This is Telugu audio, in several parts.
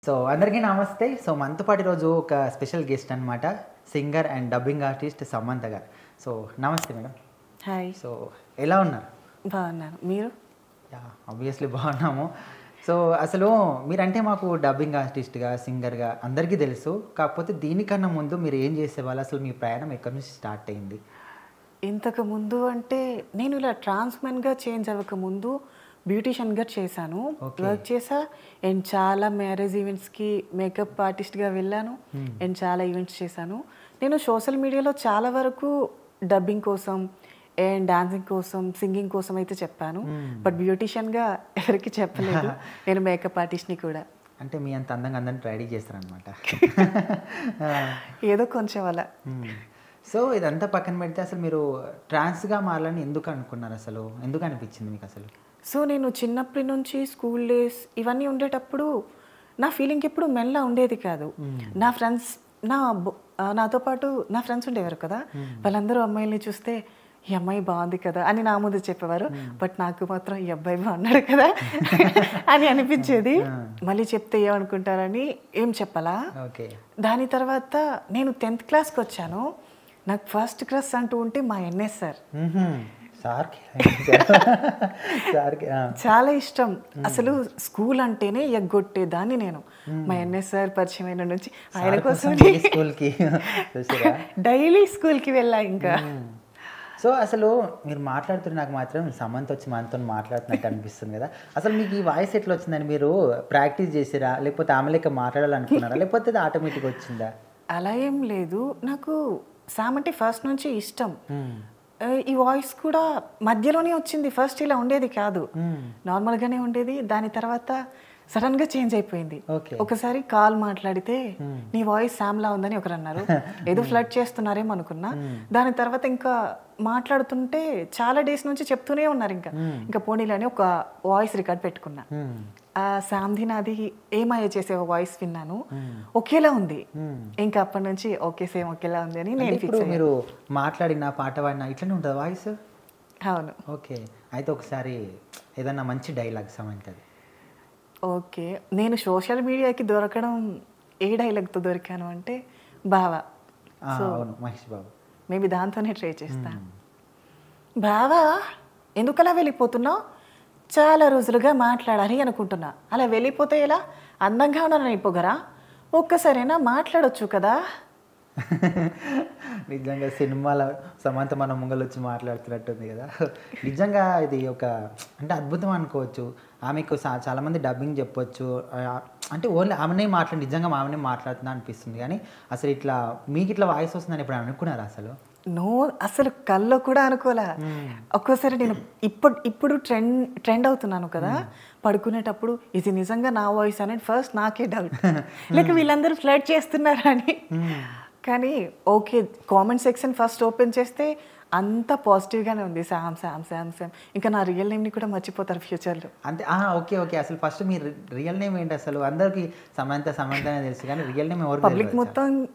సో అందరికీ నమస్తే. సో మనతో పాటు ఈరోజు ఒక స్పెషల్ గెస్ట్ అనమాట, singer and dubbing artist Samantha గారు. సో నమస్తే మేడం. హాయ్. సో ఎలా ఉన్నారు? బాగున్నాను, మీరు? ఆబ్వియస్లీ బాగున్నాము. సో అసలు మీరంటే మాకు డబ్బింగ్ ఆర్టిస్ట్గా, సింగర్గా అందరికీ తెలుసు. కాకపోతే దీనికన్నా ముందు మీరు ఏం చేసేవాళ్ళు? అసలు మీ ప్రయాణం ఎక్కడి నుంచి స్టార్ట్ అయింది? ఇంతకు ముందు అంటే నేను ఇలా ట్రాన్స్మెన్గా చేంజ్ అవ్వకముందు బ్యూటీషియన్గా చేశాను, వర్క్ చేసా. అండ్ చాలా మ్యారేజ్ ఈవెంట్స్కి మేకప్ ఆర్టిస్ట్గా వెళ్ళాను అండ్ చాలా ఈవెంట్స్ చేశాను. నేను సోషల్ మీడియాలో చాలా వరకు డబ్బింగ్ కోసం అండ్ డాన్సింగ్ కోసం, సింగింగ్ కోసం అయితే చెప్పాను. బట్ బ్యూటీషియన్గా ఎవరికి చెప్పలేదు. నేను మేకప్ ఆర్టిస్ట్ని కూడా. అంటే మీ అంత అందంగా అందరిని రెడీ చేస్తారనమాట. ఏదో కొంచెం అలా. సో ఇదంతా పక్కన పెడితే అసలు మీరు ట్రాన్స్గా మారాలని ఎందుకు అనుకున్నారు? అసలు ఎందుకు అనిపించింది మీకు అసలు? సో నేను చిన్నప్పటి నుంచి స్కూల్ డేస్ ఇవన్నీ ఉండేటప్పుడు నా ఫీలింగ్ ఎప్పుడు మెల్ల ఉండేది కాదు. నా ఫ్రెండ్స్ నాతో పాటు నా ఫ్రెండ్స్ ఉండేవారు కదా, వాళ్ళందరూ అమ్మాయిల్ని చూస్తే ఈ అమ్మాయి బాగుంది కదా అని నా ముందు చెప్పేవారు. బట్ నాకు మాత్రం ఈ అబ్బాయి బాగున్నాడు కదా అని అనిపించేది. మళ్ళీ చెప్తే ఏమనుకుంటారని ఏం చెప్పాలా. దాని తర్వాత నేను 10th క్లాస్కి వచ్చాను. నాకు ఫస్ట్ క్రష్ అంటూ ఉంటే మా ఎన్ఎస్ సార్. చాలా ఇష్టం. అసలు స్కూల్ అంటేనే ఎగ్గొట్టేదాన్ని నేను. మా ఎన్ఎస్ సార్ పరిచయం అయిన నుంచి ఆయన కోసం డైలీ స్కూల్కి వెళ్ళా. ఇంకా సో అసలు మీరు మాట్లాడుతున్న నాకు మాత్రం సమంత వచ్చి మనతో మాట్లాడుతున్నట్టు అనిపిస్తుంది కదా. అసలు మీకు ఈ వాయిస్ ఎట్లా వచ్చిందని మీరు ప్రాక్టీస్ చేసిరా, లేకపోతే ఆమె లెక్క మాట్లాడాలనుకున్నారా, లేకపోతే అది ఆటోమేటిక్గా వచ్చిందా? అలా ఏం లేదు. నాకు సామ్ అంటే ఫస్ట్ నుంచి ఇష్టం. ఈ వాయిస్ కూడా మధ్యలోనే వచ్చింది. ఫస్ట్ ఇలా ఉండేది కాదు, నార్మల్గానే ఉండేది. దాని తర్వాత సడన్ గా చేంజ్ అయిపోయింది. ఒకసారి కాల్ మాట్లాడితే నీ వాయిస్ శామ్లా ఉందని ఒకరు అన్నారు. ఏదో ఫ్లడ్ చేస్తున్నారేమో అనుకున్నా. దాని తర్వాత ఇంకా మాట్లాడుతుంటే చాలా డేస్ నుంచి చెప్తూనే ఉన్నారు. ఇంకా పోనీలని ఒక వాయిస్ రికార్డ్ పెట్టుకున్నా. ఆ శామ్ది నాది ఏమయ్య చేసే వాయిస్ విన్నాను, ఒకేలా ఉంది. ఇంకా అప్పటి నుంచి ఓకే సేమ్ ఒకేలా ఉంది అని నేను ఫిక్స్ అయ్యాను. మీరు మాట్లాడిన పాట పాడినా ఇట్లనే ఉంటుంది వాయిస్? అవును. ఓకే, అయితే ఒకసారి ఏదన్నా మంచి డైలాగ్ సమంతది. ఓకే, నేను సోషల్ మీడియాకి దొరకడం ఏ డైలాగ్తో దొరికాను అంటే బావా. మహేష్ బాబు. మేబీ దాంతోనే ట్రై చేస్తాను. బావా ఎందుకలా వెళ్ళిపోతున్నావు? చాలా రోజులుగా మాట్లాడాలి అనుకుంటున్నా. అలా వెళ్ళిపోతే ఎలా? అందంగా ఉన్నాను అయిపోగరా, ఒక్కసారైనా మాట్లాడొచ్చు కదా. నిజంగా సినిమాలో సమంత మన ముంగలు వచ్చి మాట్లాడుతున్నట్టుంది కదా. నిజంగా ఇది ఒక అంటే అద్భుతం అనుకోవచ్చు. ఆమెకు చాలామంది డబ్బింగ్ చెప్పొచ్చు, అంటే ఓన్లీ ఆమెనే నిజంగా ఆమెనే మాట్లాడుతుందా అనిపిస్తుంది. కానీ అసలు ఇట్లా మీకు ఇట్లా వాయిస్ వస్తుందని ఎప్పుడు అనుకున్నారా అసలు? నో, అసలు కల్లో కూడా అనుకోలే. ఒక్కోసారి నేను ఇప్పుడు ట్రెండ్ అవుతున్నాను కదా, పడుకునేటప్పుడు ఇది నిజంగా నా వాయిస్ అనేది ఫస్ట్ నాకే డౌట్, లేక వీళ్ళందరూ ఫ్లడ్ చేస్తున్నారా అని. కానీ okay, comment section first open చేస్తే అంతా పాజిటివ్గానే ఉంది. Sam Sam Sam Sam. ఇంకా నా రియల్ నేమ్ని కూడా మర్చిపోతారు ఫ్యూచర్లో. అంతే. ఓకే ఓకే, అసలు ఫస్ట్ మీ రియల్ నేమ్ ఏంటి? అసలు అందరికి సమంతనే తెలుసు, కానీ రియల్ నేమ్ ఎవరు? పబ్లిక్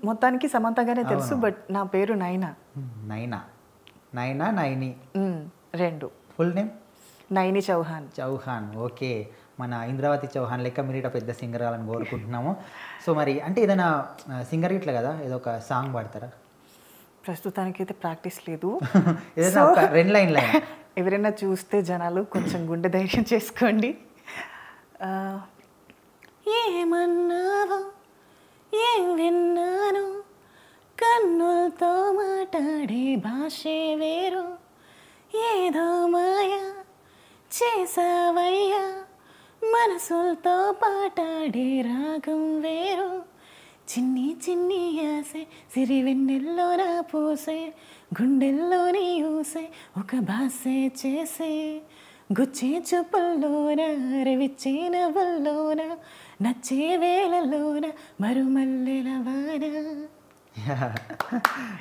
మొత్తానికి సమంతగానే తెలుసు. బట్ నా పేరు నైనా. నైని రెండు. Full name Naini Chauhan. Okay, మన ఇంద్రావతి చౌహాన్ లెక్క మీరు ఇట్లా పెద్ద సింగర్ కావాలని కోరుకుంటున్నాము. సో మరి అంటే ఏదైనా సింగర్ ఇట్లా కదా, ఏదో ఒక సాంగ్ పాడతారా? ప్రస్తుతానికైతే ప్రాక్టీస్ లేదు. రెండు లైన్ ఎవరైనా చూస్తే జనాలు కొంచెం గుండె ధైర్యం చేసుకోండి. ఏమన్నావో ఏం విన్నాను, కన్నులతో మాట్లాడే భాషే వేరు, ఏదో మాయా చేసావయ్యా, మనసులతో పాటాడే రాగం వేరు, చిన్ని చిన్ని ఆసే సిరివెన్నెల్లోన పోసే, గుండెల్లోని ఊసే ఒక భాసే చేసే, గుచ్చే చూపుల్లోన రవిచ్చే నవ్వుల్లోన నచ్చే వేళలోన మరుమల్లెల వాన.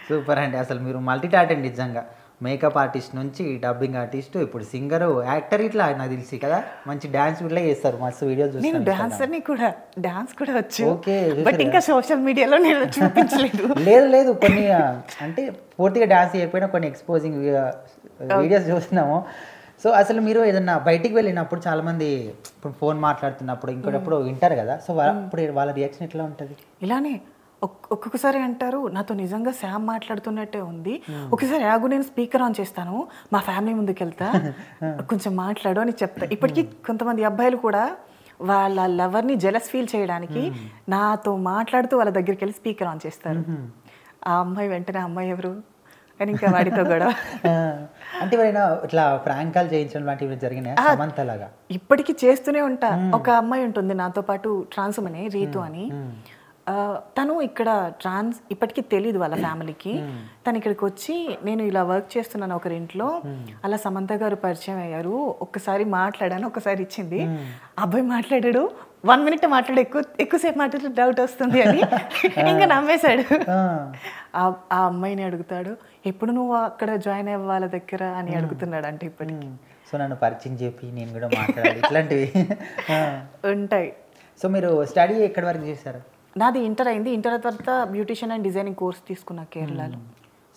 సూపర్ అండి. అసలు మీరు మల్టీ టాలెంటెడ్ నిజంగా. మేకప్ ఆర్టిస్ట్ నుంచి డబ్బింగ్ ఆర్టిస్ట్, ఇప్పుడు సింగర్, యాక్టర్, ఇట్లా నాకు తెలిసి కదా మంచి డాన్స్ కూడా చేస్తారు. మస్తు వీడియోస్ చూస్తాను. నేను డాన్స్ కూడా వచ్చు. ఓకే, బట్ ఇంకా సోషల్ మీడియాలో నేను చూపించలేదు. లేదు కొన్ని అంటే పూర్తిగా డాన్స్ చేయకపోయినా కొన్ని ఎక్స్పోజింగ్ వీడియోస్ చూస్తున్నాము. సో అసలు మీరు ఏదన్నా బయటికి వెళ్ళినప్పుడు చాలా మంది ఇప్పుడు ఫోన్ మాట్లాడుతున్నప్పుడు ఇంకోటప్పుడు వింటారు కదా, సో అప్పుడు వాళ్ళ రియాక్షన్ ఎట్లా ఉంటుంది? ఇలానే ఒక్కొక్కసారి అంటారు నాతో నిజంగా శామ్ మాట్లాడుతున్నట్టే ఉంది, ఒకసారి ఆగు నేను స్పీకర్ ఆన్ చేస్తాను మా ఫ్యామిలీ ముందుకు వెళ్తా కొంచెం మాట్లాడు అని చెప్తా. ఇప్పటికీ కొంతమంది అబ్బాయిలు కూడా వాళ్ళ లవర్ని జెలస్ ఫీల్ చేయడానికి నాతో మాట్లాడుతూ వాళ్ళ దగ్గరికి వెళ్ళి స్పీకర్ ఆన్ చేస్తారు. ఆ అమ్మాయి వెంటనే అమ్మాయి ఎవరు అని ఇంకా వాడితో గొడవ. అంటే ఎవరైనా ఇట్లా ప్రాంకాలు చేయించడం లాంటివి జరిగినాయి సమంతలాగా? ఇప్పటికీ చేస్తూనే ఉంటా. ఒక అమ్మాయి ఉంటుంది నాతో పాటు ట్రాన్స్ అనే రీతు అని, తను ఇక్కడ ట్రాన్స్ ఇప్పటికీ తెలీదు వాళ్ళ ఫ్యామిలీకి. తను ఇక్కడికి వచ్చి నేను ఇలా వర్క్ చేస్తున్నాను ఒకరింట్లో, అలా సమంత గారు పరిచయం అయ్యారు, ఒక్కసారి మాట్లాడాను, ఒక్కసారి ఇచ్చింది, అబ్బాయి మాట్లాడాడు 1 minute మాట్లాడు, ఎక్కువసేపు మాట్లాడితే డౌట్ వస్తుంది అని ఇంకా నమ్మేశాడు. ఆ అమ్మాయిని అడుగుతాడు ఎప్పుడు నువ్వు అక్కడ జాయిన్ అయ్యే వాళ్ళ దగ్గర అని అడుగుతున్నాడు. అంటే ఇప్పటికి సో నన్ను పరిచయం చెప్పి నేను కూడా మాట్లాడాలి ఇట్లాంటివి ఉంటాయి. సో మీరు స్టడీ ఎక్కడి వరకు చేశారు? నాది ఇంటర్ అయింది. ఇంటర్ తర్వాత బ్యూటిషియన్ అండ్ డిజైనింగ్ కోర్స్ తీసుకున్నా కేరళలో.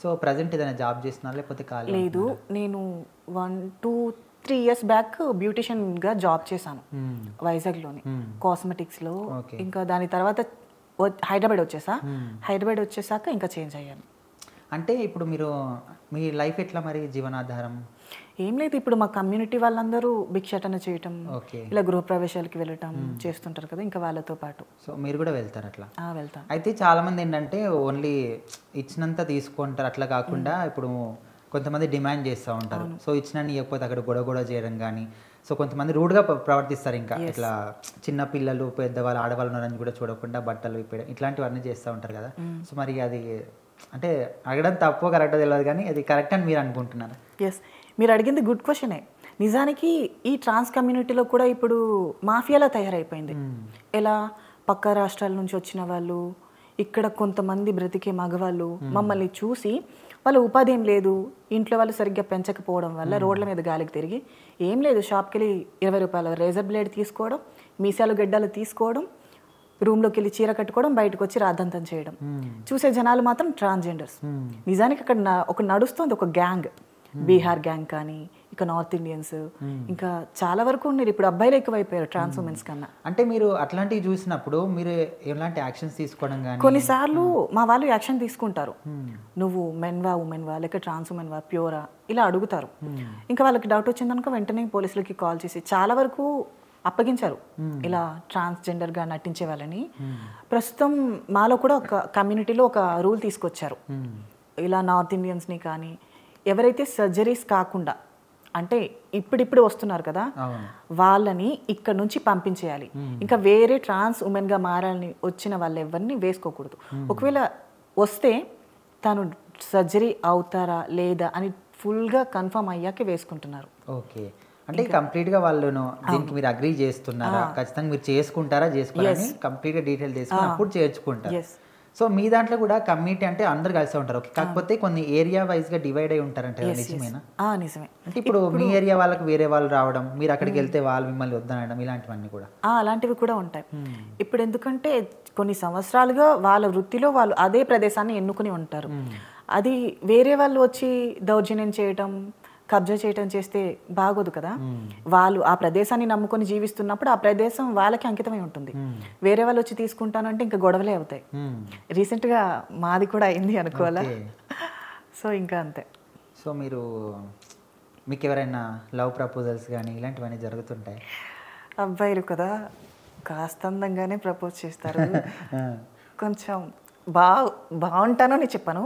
సో ప్రజెంట్ ఏదైనా జాబ్ చేస్తున్నారు లేకపోతే ఖాళీ? లేదు, నేను 1-2-3 years బ్యాక్ బ్యూటిషియన్గా జాబ్ చేశాను వైజాగ్లోని కాస్మెటిక్స్లో. ఇంకా దాని తర్వాత హైదరాబాద్ వచ్చేసా. హైదరాబాద్ వచ్చేసాక ఇంకా చేంజ్ అయ్యాను. అంటే ఇప్పుడు మీరు మీ లైఫ్ ఎట్లా మరి జీవనాధారం? ఏం లేదు, ఇప్పుడు మా కమ్యూనిటీ వాళ్ళందరూ భిక్షాటన చేయటం, ఇలా గృహప్రవేశాలకి వెళ్ళటం చేస్తుంటారు కదా, ఇంకా వాళ్ళతో పాటు. సో మీరు కూడా వెళ్తారు అట్లా? వెళ్తాను. అయితే చాలా మంది ఏంటంటే ఓన్లీ ఇచ్చినంత తీసుకుంటారు, అట్లా కాకుండా ఇప్పుడు కొంతమంది డిమాండ్ చేస్తూ ఉంటారు. సో ఇచ్చినని ఇవ్వకపోతే అక్కడ గొడవ చేయడం కానీ, సో కొంతమంది రూడ్గా ప్రవర్తిస్తారు. ఇంకా ఇట్లా చిన్న పిల్లలు పెద్దవాళ్ళు ఆడవాళ్ళు ఉన్నారని కూడా చూడకుండా బట్టలు ఇప్పడం ఇట్లాంటివన్నీ చేస్తూ ఉంటారు కదా. సో మరి అది అంటే అడగడం తప్పో కరెక్టో తెలియదు, కానీ అది కరెక్ట్ అని మీరు అనుకుంటున్నారు? ఎస్, మీరు అడిగింది గుడ్ క్వశ్చనే. నిజానికి ఈ ట్రాన్స్ కమ్యూనిటీలో కూడా ఇప్పుడు మాఫియాలా తయారైపోయింది. ఎలా పక్క రాష్ట్రాల నుంచి వచ్చిన వాళ్ళు, ఇక్కడ కొంతమంది బ్రతికే మగవాళ్ళు మమ్మల్ని చూసి వాళ్ళ ఉపాధి ఏం లేదు, ఇంట్లో వాళ్ళు సరిగ్గా పెంచకపోవడం వల్ల రోడ్ల మీద గాలికి తిరిగి ఏం లేదు, షాప్కి వెళ్ళి 20 రూపాయల రేజర్ బ్లేడ్ తీసుకోవడం, మీసాలు గడ్డలు తీసుకోవడం, రూమ్లోకి వెళ్ళి చీర కట్టుకోవడం, బయటకు వచ్చి రాద్దంతం చేయడం. చూసే జనాలు మాత్రం ట్రాన్స్జెండర్స్. నిజానికి అక్కడ ఒక నడుస్తుంది ఒక గ్యాంగ్, బీహార్ గ్యాంగ్ కానీ, ఇక నార్త్ ఇండియన్స్, ఇంకా చాలా వరకు ఉన్నారు. ఇప్పుడు అబ్బాయిలు ఎక్కువైపోయారు ట్రాన్స్ ఉమెన్స్ కన్నా. అంటే మీరు అట్లాంటివి చూసినప్పుడు మీరు ఎలాంటి యాక్షన్స్ తీసుకోవడం కానీ? కొన్నిసార్లు మా వాళ్ళు యాక్షన్ తీసుకుంటారు. నువ్వు మెన్వా ఉమెన్వా లేక ట్రాన్స్ ఉమెన్వా ప్యూరా ఇలా అడుగుతారు. ఇంకా వాళ్ళకి డౌట్ వచ్చిందనుకో వెంటనే పోలీసులకి కాల్ చేసి చాలా వరకు అప్పగించారు ఇలా ట్రాన్స్జెండర్గా నటించే వాళ్ళని. ప్రస్తుతం మాలో కూడా ఒక కమ్యూనిటీలో ఒక రూల్ తీసుకొచ్చారు. ఇలా నార్త్ ఇండియన్స్ని కానీ ఎవరైతే సర్జరీస్ కాకుండా అంటే ఇప్పుడిప్పుడు వస్తున్నారు కదా వాళ్ళని ఇక్కడ నుంచి పంపించేయాలి. ఇంకా వేరే ట్రాన్స్ ఉమెన్గా మారాలని వచ్చిన వాళ్ళు ఎవరిని వేసుకోకూడదు. ఒకవేళ వస్తే తను సర్జరీ అవుతారా లేదా అని ఫుల్గా కన్ఫర్మ్ అయ్యాకే వేసుకుంటున్నారు. ఓకే, అంటే కంప్లీట్గా వాళ్ళను దీనికి మీరు అగ్రీ చేస్తున్నారా, ఖచ్చితంగా మీరు చేసుకుంటారా చేసుకోవాలని కంప్లీట్గా డీటెయిల్ చేసుకుని అప్పుడు చేర్చుకుంటారు. సో మీ దాంట్లో కూడా కమ్యూనిటీ అంటే అందరు కలిసి ఉంటారు, కాకపోతే కొన్ని ఏరియా వైజ్గా డివైడ్ అయి ఉంటారంటే నిజమేనా? నిజమే. అంటే ఇప్పుడు మీ ఏరియా వాళ్ళకి వేరే వాళ్ళు రావడం, మీరు అక్కడికి వెళ్తే వాళ్ళు మిమ్మల్ని వద్దనడం, ఇలాంటివన్నీ కూడా అలాంటివి కూడా ఉంటాయి. ఇప్పుడు ఎందుకంటే కొన్ని సంవత్సరాలుగా వాళ్ళ వృత్తిలో వాళ్ళు అదే ప్రదేశాన్ని ఎన్నుకుని ఉంటారు. అది వేరే వాళ్ళు వచ్చి దౌర్జన్యం చేయటం, కబ్జా చేయటం చేస్తే బాగోదు కదా. వాళ్ళు ఆ ప్రదేశాన్ని నమ్ముకొని జీవిస్తున్నప్పుడు ఆ ప్రదేశం వాళ్ళకి అంకితమై ఉంటుంది. వేరే వాళ్ళు వచ్చి తీసుకుంటానంటే ఇంకా గొడవలే అవుతాయి. రీసెంట్గా మాది కూడా అయింది అనుకోవాలా. సో ఇంకా అంతే. సో మీకు ఎవరైనా లవ్ ప్రపోజల్స్ కానీ ఇలాంటివన్నీ జరుగుతుంటాయి? అబ్బాయిలు కదా కాస్త అందంగానే ప్రపోజ్ చేస్తారు. కొంచెం బాగుంటానో నేను చెప్పను,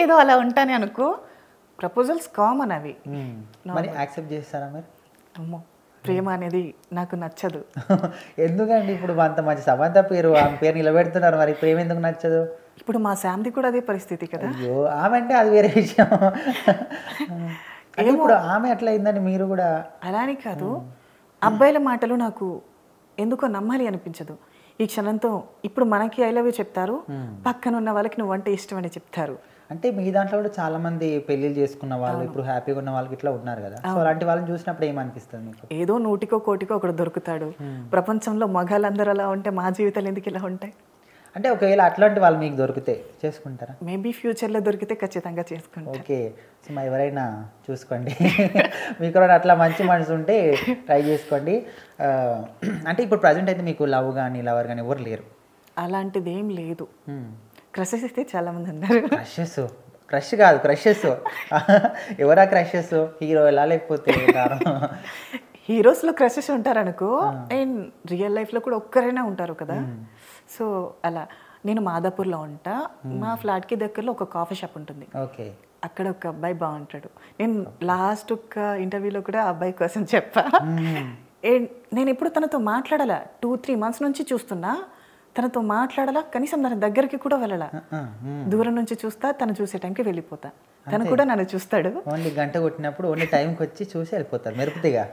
ఏదో అలా ఉంటానే అనుకో. ప్రపోజల్స్ కామన్ అవి. మరి యాక్సెప్ట్ చేస్తారా మరి? అమ్మో, ప్రేమ అనేది నాకు నచ్చదు. ఎందుకండి? ఇప్పుడు అంత మంచి సమంత పేరు, ఆమె పేరు నిలబెడుతున్నారు, మరి ప్రేమ ఎందుకు నచ్చదు? ఇప్పుడు మా శాంతి కూడా అదే పరిస్థితి కదా. అయ్యో, ఆమె అంటే అది వేరే విషయం. ఇప్పుడు ఆమె ఎట్లా అయిందని మీరు కూడా? అలానే కాదు, అబ్బాయిల మాటలు నాకు ఎందుకో నమ్మాలి అనిపించదు. ఈ క్షణంతో ఇప్పుడు మనకి ఐ లవ్ యూ చెప్తారు, పక్కన ఉన్న వాళ్ళకి నువ్వంటే ఇష్టం అని చెప్తారు. అంటే మీ దాంట్లో కూడా చాలా మంది పెళ్లిళ్ళు చేసుకున్న వాళ్ళు, ఇప్పుడు హ్యాపీగా ఉన్న వాళ్ళకి ఇట్లా ఉన్నారు కదా. సో అలాంటి వాళ్ళని చూసినప్పుడు ఏమనిపిస్తుంది మీకు? ఏదో 100కో 1 కోటికో ఒకడు దొరుకుతాడు. ప్రపంచంలో మగాళ్ళందరూ అలా ఉంటే మా జీవితాలు ఎందుకు ఇలా ఉంటాయి? అంటే ఒకవేళ అట్లాంటి వాళ్ళు మీకు దొరికితే చేసుకుంటారా? మేబీ ఫ్యూచర్లో దొరికితే ఖచ్చితంగా చేసుకుంటా. ఓకే. సో మరి ఎవరైనా చూసుకోండి మీకు కూడా అట్లా మంచి మనసు ఉంటే ట్రై చేసుకోండి. అంటే ఇప్పుడు ప్రజెంట్ అయితే మీకు లవ్ కానీ లవర్ కానీ ఎవరు లేరు? అలాంటిది ఏం లేదు. క్రషెస్ అయితే చాలా మంది ఉన్నారు. క్రష్ కాదు క్రషెస్ ఎవరా క్రషెస్? హీరో ఎలా లేకపోతే హీరోస్లో క్రషెస్ ఉంటారు అనుకో, అండ్ రియల్ లైఫ్లో కూడా ఒక్కరైనా ఉంటారు కదా. సో అలా నేను మాదాపూర్లో ఉంటా. మా ఫ్లాట్కి దగ్గరలో ఒక కాఫీ షాప్ ఉంటుంది. ఓకే. అక్కడ ఒక అబ్బాయి బాగుంటాడు. నేను లాస్ట్ ఒక ఇంటర్వ్యూలో కూడా ఆ అబ్బాయి కోసం చెప్పా. నేను ఎప్పుడు తనతో మాట్లాడాలా, 2-3 months నుంచి చూస్తున్నా, తనతో మాట్లాడాలా, కనీసం తన దగ్గరికి కూడా వెళ్ళాలా. దూరం నుంచి చూస్తా, తను చూసే టైంకి వెళ్ళిపోతా, తను కూడా నన్ను చూస్తాడు. ఓన్లీ గంట కొట్టినప్పుడు ఓన్లీ టైంకి వచ్చి చూసి వెళ్ళిపోతారు, మెరుపుతిగా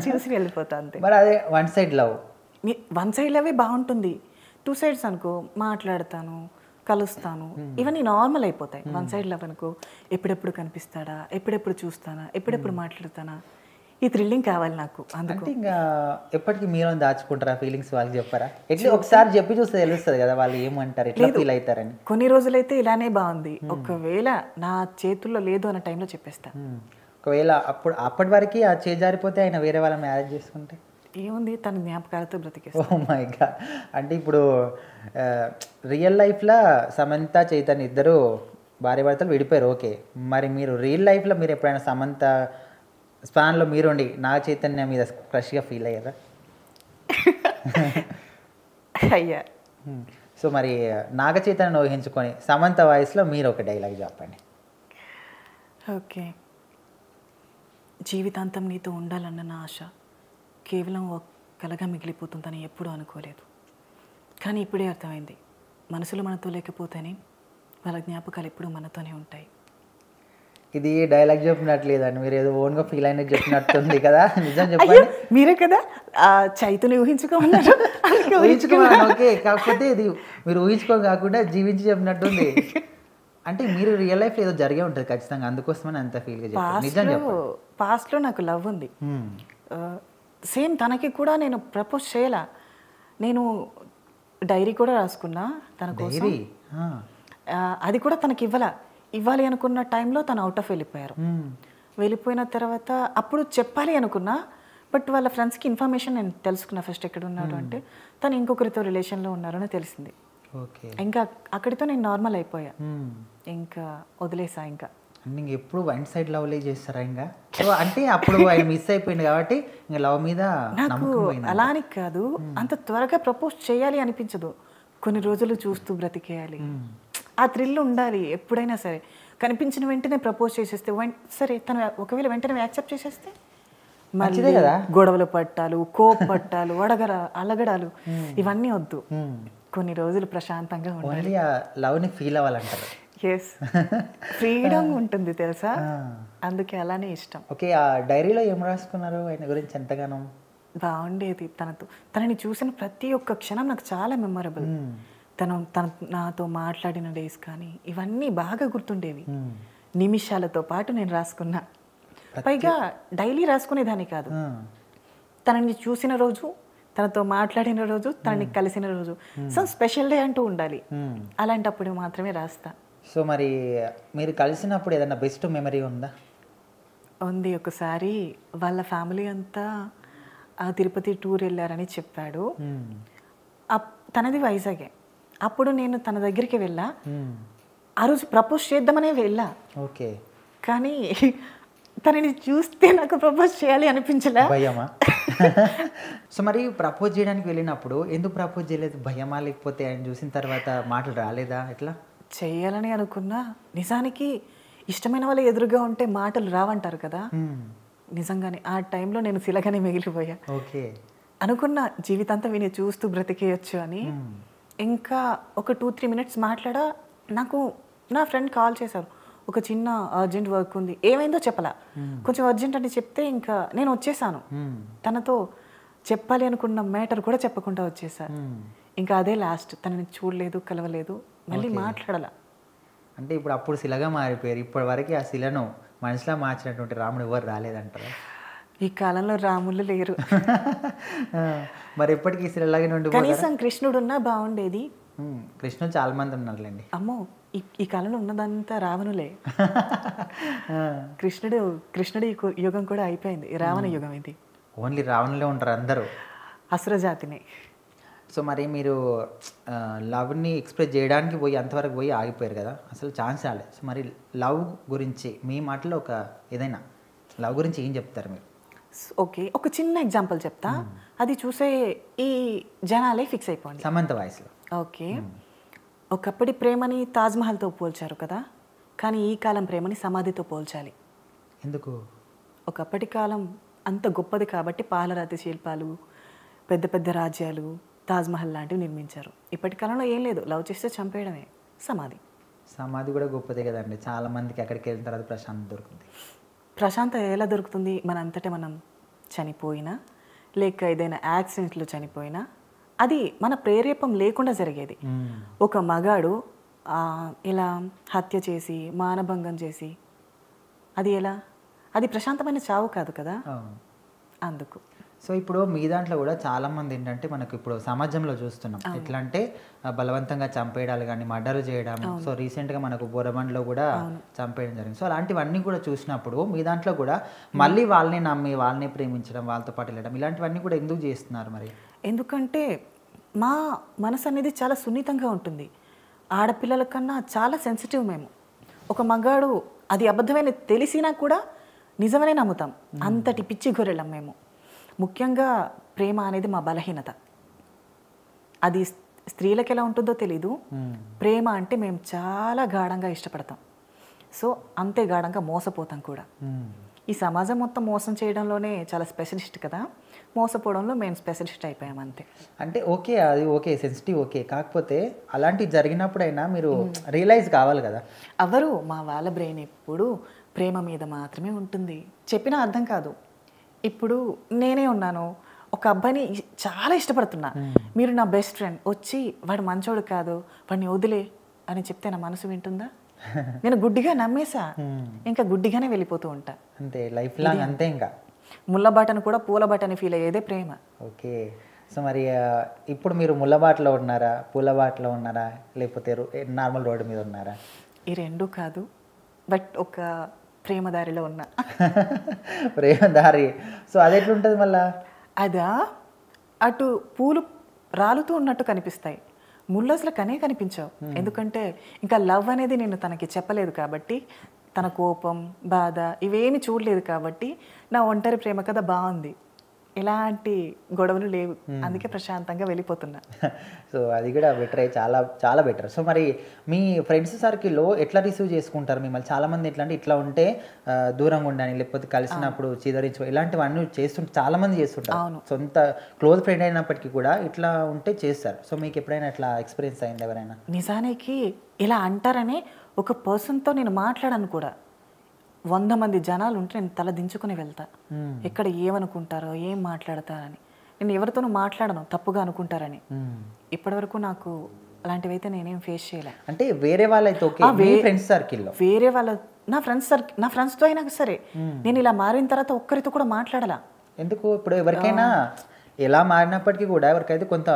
చూసి వెళ్ళిపోతా అంతే. మరి అదే one side love. One side లవే బాగుంటుంది. 2 sides అనుకో, మాట్లాడతాను, కలుస్తాను, ఇవన్నీ నార్మల్ అయిపోతాయి. వన్ సైడ్ లవ్ అనుకో, ఎప్పుడెప్పుడు కనిపిస్తాడా, ఎప్పుడెప్పుడు చూస్తానా, ఎప్పుడెప్పుడు మాట్లాడతానా, ఈ థ్రిల్లింగ్ కావాలి నాకు. అందుకు ఇంకా ఎప్పటికీ మీరు దాచుకుంటారా ఫీలింగ్స్? వాళ్ళకి చెప్పారా? ఎట్లా ఒకసారి చెప్పి చూస్తే తెలుస్తుంది కదా వాళ్ళు ఏమంటారు, ఎట్లా ఫీల్ అవుతారని. కొన్ని రోజులైతే ఇలానే బాగుంది, ఒకవేళ నా చేతుల్లో లేదు అన్న టైంలో చెప్పేస్తా. ఒకవేళ అప్పటి వరకు ఆ చేజారిపోతే ఆయన వేరే వాళ్ళ మ్యారేజ్ చేసుకుంటే ఏముంది, తన జ్ఞాపకాలతో బ్రతికేస్తా. Oh my God. అంటే ఇప్పుడు రియల్ లైఫ్లో సమంత చైతన్య ఇద్దరు భార్య భర్తలు విడిపోయారు, ఓకే. మరి మీరు రియల్ లైఫ్లో మీరు ఎప్పుడైనా సమంత స్పాన్లో మీరుండి నాగ చైతన్య మీద క్రష్గా ఫీల్ అయ్యారా? అయ్యా. సో మరి నాగ చైతన్యను ఊహించుకొని సమంత వాయిస్లో మీరు ఒక డైలాగ్ చెప్పండి. ఓకే. జీవితాంతం నీతో ఉండాలన్న నా ఆశ కేవలం ఒక కలగా మిగిలిపోతుందని ఎప్పుడూ అనుకోలేదు, కానీ ఇప్పుడే అర్థమైంది, మనసులో మనతో లేకపోతేనే వాళ్ళ జ్ఞాపకాలు ఎప్పుడూ మనతోనే ఉంటాయి. ఇది డైలాగ్ చెప్పినట్లేదండి, మీరు ఏదో ఓన్గా ఫీల్ అయినట్టు చెప్పినట్టుంది కదా. నిజం చెప్పండి. మీరే కదా చైతన్య ఊహించుకోమన్నారు. ఊహించుకోమని ఓకే, కాకపోతే ఇది మీరు ఊహించుకో కాకుండా జీవించి చెప్పినట్టుంది. అంటే మీరు రియల్ లైఫ్ ఏదో జరిగే ఉంటుంది ఖచ్చితంగా, అందుకోసమని అంత ఫీల్గా చెప్పారు. నిజం చెప్పండి. పాస్ట్లో నాకు లవ్ ఉంది, సేమ్ తనకి కూడా నేను ప్రపోజ్ చేయాల. నేను డైరీ కూడా రాసుకున్నా తన కోసం, అది కూడా తనకి ఇవ్వాలి అనుకున్న టైంలో తను అవుట్ ఆఫ్ వెళ్ళిపోయిన తర్వాత అప్పుడు చెప్పాలి అనుకున్నా, బట్ వాళ్ళ ఫ్రెండ్స్కి ఇన్ఫర్మేషన్ నేను తెలుసుకున్నా ఫస్ట్ ఎక్కడ ఉన్నాడు అంటే తను ఇంకొకరితో రిలేషన్లో ఉన్నారని తెలిసింది. ఇంకా అక్కడితో నేను నార్మల్ అయిపోయా, ఇంకా వదిలేసా. ఇంకా ఎప్పుడు వన్ సైడ్ లవ్లే చేస్తారా ఇంకా? అంటే అప్పుడు ఆయన మిస్ అయిపోయింది కాబట్టి ఇంకా లవ్ మీద నాకు అలా అని కాదు, అంత త్వరగా ప్రపోజ్ చేయాలి అనిపించదు, కొన్ని రోజులు చూస్తూ బ్రతికేయాలి, ఆ థ్రిల్ ఉండాలి ఎప్పుడైనా సరే. కనిపించిన వెంటనే ప్రపోజ్ చేసేస్తే సరే, తను ఒకవేళ వెంటనే యాక్సెప్ట్ చేసేస్తే మళ్ళీ గొడవలు పట్టాలు, కోపట్టాలు, అలగడాలు ఇవన్నీ వద్దు. కొన్ని రోజులు ప్రశాంతంగా ఉండాలి, లవ్ని ఫీల్ అవ్వాలంటారు. ఎస్, ఫ్రీడమ్ ఉంటుంది తెలుసా, అందుకే అలానే ఇష్టం. ఓకే. ఆ డైరీలో ఏం రాసుకున్నారు ఆయన గురించి ఎంతగానో? బాగుండేది, తనని చూసిన ప్రతి ఒక్క క్షణం నాకు చాలా మెమొరబుల్. తను నాతో మాట్లాడిన డేస్ కానీ ఇవన్నీ బాగా గుర్తుండేవి. నిమిషాలతో పాటు నేను రాసుకున్నా, పైగా డైలీ రాసుకునేదాన్ని కాదు. తనని చూసిన రోజు, తనతో మాట్లాడిన రోజు, తనని కలిసిన రోజు, సో స్పెషల్ డే అంటూ ఉండాలి, అలాంటప్పుడు మాత్రమే రాస్తా. సో మరి మీరు కలిసినప్పుడు ఏదైనా బెస్ట్ మెమరీ ఉందా? ఉంది. ఒకసారి వాళ్ళ ఫ్యామిలీ అంతా తిరుపతి టూర్ వెళ్ళారని చెప్పాడు. తనది వైజాగే. అప్పుడు నేను తన దగ్గరికి వెళ్ళా, ఆ రోజు ప్రపోజ్ చేద్దామనే వెళ్ళా. ఓకే. కానీ తనని చూస్తే నాకు ప్రపోజ్ చేయాలి అనిపించలే. భయమా? సో మరి ప్రపోజ్ చేయడానికి వెళ్ళినప్పుడు ఎందుకు ప్రపోజ్ చేయలేదు? భయమా, లేకపోతే ఆయన చూసిన తర్వాత మాటలు రాలేదా? ఎట్లా? చేయాలని అనుకున్నా, నిజానికి ఇష్టమైన వాళ్ళు ఎదురుగా ఉంటే మాటలు రావంటారు కదా, నిజంగానే ఆ టైంలో నేను శిలగానే మిగిలిపోయా. ఓకే. అనుకున్నా జీవితాంతం విని చూస్తూ బ్రతికేయచ్చు అని. ఇంకా ఒక 2-3 minutes మాట్లాడా, నాకు నా ఫ్రెండ్ కాల్ చేశారు, ఒక చిన్న అర్జెంట్ వర్క్ ఉంది, ఏమైందో చెప్పలా, కొంచెం అర్జెంట్ అని చెప్తే ఇంకా నేను వచ్చేసాను. తనతో చెప్పాలి అనుకున్న మ్యాటర్ కూడా చెప్పకుండా వచ్చేసా. ఇంకా అదే లాస్ట్, తనని చూడలేదు, కలవలేదు, మళ్ళీ మాట్లాడాల. అంటే ఇప్పుడు అప్పుడు శిలగా మారిపోయారు, ఇప్పటి వరకు ఆ శిలను మనసులో మార్చినటువంటి రాముడు ఎవరు రాలేదంటారా? ఈ కాలంలో రాములు లేరు. మరి ఎప్పటికీ శిలలాగే నుండి కనీసం కృష్ణుడున్నా బాగుండేది, కృష్ణులు చాలా మంది ఉన్నారులేండి. అమ్మో, ఈ కాలంలో ఉన్నదంతా రావణులే. కృష్ణుడి యుగం కూడా అయిపోయింది, రావణ యుగం ఇది. ఓన్లీ రావణులే ఉంటారు అందరూ, అసురజాతిని. సో మరి మీరు లవ్ని ఎక్స్ప్రెస్ చేయడానికి పోయి అంతవరకు పోయి ఆగిపోయారు కదా, అసలు ఛాన్స్ రాలేదు. సో మరి లవ్ గురించి మీ మాటలో ఏదైనా లవ్ గురించి ఏం చెప్తారు మీరు? ఓకే, ఒక చిన్న ఎగ్జాంపుల్ చెప్తా, అది చూసే ఈ జనాలే ఫిక్స్ అయిపోండి. సమంత వాయిస్లో. ఓకే, ఒకప్పటి ప్రేమని తాజ్మహల్తో పోల్చారు కదా, కానీ ఈ కాలం ప్రేమని సమాధితో పోల్చాలి. ఎందుకు? ఒకప్పటి కాలం అంత గొప్పది కాబట్టి పాలరాతి శిల్పాలు, పెద్ద పెద్ద రాజ్యాలు, తాజ్మహల్ లాంటివి నిర్మించారు. ఇప్పటి కాలంలో ఏం లేదు, లవ్ చేస్తే చంపేయడమే సమాధి. సమాధి కూడా గొప్పదే కదండి, చాలా మందికి అక్కడికి వెళ్ళిన తర్వాత ప్రశాంతత దొరుకుతుంది. ప్రశాంతత ఎలా దొరుకుతుంది? మన అంతటే మనం చనిపోయినా, లేక ఏదైనా యాక్సిడెంట్లో చనిపోయినా, అది మన ప్రేరేపం లేకుండా జరిగేది. ఒక మగాడు ఇలా హత్య చేసి మానభంగం చేసి, అది ఎలా? అది ప్రశాంతమైన చావు కాదు కదా. అందుకు సో ఇప్పుడు మీ దాంట్లో కూడా చాలామంది ఏంటంటే మనకు ఇప్పుడు సమాజంలో చూస్తున్నాం, ఎట్లా అంటే బలవంతంగా చంపేయడాలు కానీ మర్డర్లు చేయడం. సో రీసెంట్గా మనకు బోరబండ్లో కూడా చంపేయడం జరిగింది. సో అలాంటివన్నీ కూడా చూసినప్పుడు మీ దాంట్లో కూడా మళ్ళీ వాళ్ళని నమ్మి వాళ్ళని ప్రేమించడం, వాళ్ళతో పాటు వెళ్ళడం, ఇలాంటివన్నీ కూడా ఎందుకు చేస్తున్నారు మరి? ఎందుకంటే మా మనసు అనేది చాలా సున్నితంగా ఉంటుంది. ఆడపిల్లల కన్నా చాలా సెన్సిటివ్ మేము. ఒక మగాడు అది అబద్ధమైన తెలిసినా కూడా నిజమనే నమ్ముతాం, అంతటి పిచ్చి గొర్రెలం మేము. ముఖ్యంగా ప్రేమ అనేది మా బలహీనత. అది స్త్రీలకు ఎలా ఉంటుందో తెలీదు. ప్రేమ అంటే మేము చాలా గాఢంగా ఇష్టపడతాం, సో అంతే గాఢంగా మోసపోతాం కూడా. ఈ సమాజం మొత్తం మోసం చేయడంలోనే చాలా స్పెషలిస్ట్ కదా, మోసపోవడంలో మేము స్పెషలిస్ట్ అయిపోయాం అంతే. అంటే ఓకే, అది ఓకే, సెన్సిటివ్ ఓకే, కాకపోతే అలాంటివి జరిగినప్పుడైనా మీరు రియలైజ్ కావాలి కదా. ఎవరు మా వాళ్ళ బ్రెయిన్ ఎప్పుడు ప్రేమ మీద మాత్రమే ఉంటుంది, చెప్పినా అర్థం కాదు. ఇప్పుడు నేనే ఉన్నాను, ఒక అబ్బాయిని చాలా ఇష్టపడుతున్నా, మీరు నా బెస్ట్ ఫ్రెండ్ వచ్చి వాడు మంచోడు కాదు వాడిని వదిలే అని చెప్తే నా మనసు వింటుందా? నేను గుడ్డిగా నమ్మేసా, ఇంకా గుడ్డిగానే వెళ్ళిపోతూ ఉంటా అంతే, లైఫ్ లాంగ్ అంతే. ఇంకా ముళ్ళబాటను కూడా పూలబాటని ఫీల్ అయ్యేదే ప్రేమ. ఓకే, సో మరి ఇప్పుడు మీరు ముళ్ళబాటలో ఉన్నారా, పూలబాటలో ఉన్నారా, లేకపోతే నార్మల్ రోడ్డు మీద ఉన్నారా? ఈ రెండూ కాదు, బట్ ఒక ప్రేమదారిలో ఉన్నా. ప్రేమదారి, సో అది ఎట్లుంటుంది మళ్ళా? అదా, అటు పూలు రాలుతూ ఉన్నట్టు కనిపిస్తాయి, ముళ్ళు అసలు కనిపించవు. ఎందుకంటే ఇంకా లవ్ అనేది నేను తనకి చెప్పలేదు కాబట్టి, తన కోపం బాధ ఇవేమి చూడలేదు కాబట్టి నా ఒంటరి ప్రేమ కథ బాగుంది, ఎలాంటి గొడవలు లేవు, అందుకే ప్రశాంతంగా వెళ్ళిపోతున్నా. సో అది కూడా బెటరే, చాలా చాలా బెటర్. సో మరి మీ ఫ్రెండ్స్ సర్కిల్లో ఎట్లా రిసీవ్ చేసుకుంటారు మిమ్మల్ని? చాలామంది ఎట్లా అంటే ఇట్లా ఉంటే దూరంగా ఉండని, లేకపోతే కలిసినప్పుడు చిదరించు, ఇలాంటివన్నీ చాలామంది చేస్తుంటారు. సొంత క్లోజ్ ఫ్రెండ్ అయినప్పటికీ కూడా ఇట్లా ఉంటే చేస్తారు. సో మీకు ఎప్పుడైనా ఇట్లా ఎక్స్పీరియన్స్ అయింది ఎవరైనా? నిజానికి ఇలా అంటారని ఒక పర్సన్తో నేను మాట్లాడాను కూడా. 100 మంది జనాలు ఉంటే నేను తల దించుకుని వెళ్తా, ఎక్కడ ఏమనుకుంటారో ఏం మాట్లాడతారని. నేను ఎవరితోనూ మాట్లాడను తప్పుగా అనుకుంటారని. ఇప్పటివరకు నాకు అలాంటివైతే నేనేం ఫేస్ చేయలే. అంటే వేరే వాళ్ళైతే ఓకే, ఫ్రెండ్స్ సర్కిల్లో వేరే వాళ్ళ నా ఫ్రెండ్స్తో అయినా సరే నేను ఇలా మారిన తర్వాత ఒక్కరితో కూడా మాట్లాడలా. ఎందుకు? ఇప్పుడు ఎవరికైనా ఎలా మారినప్పటికీ కూడా ఎవరికైతే కొంత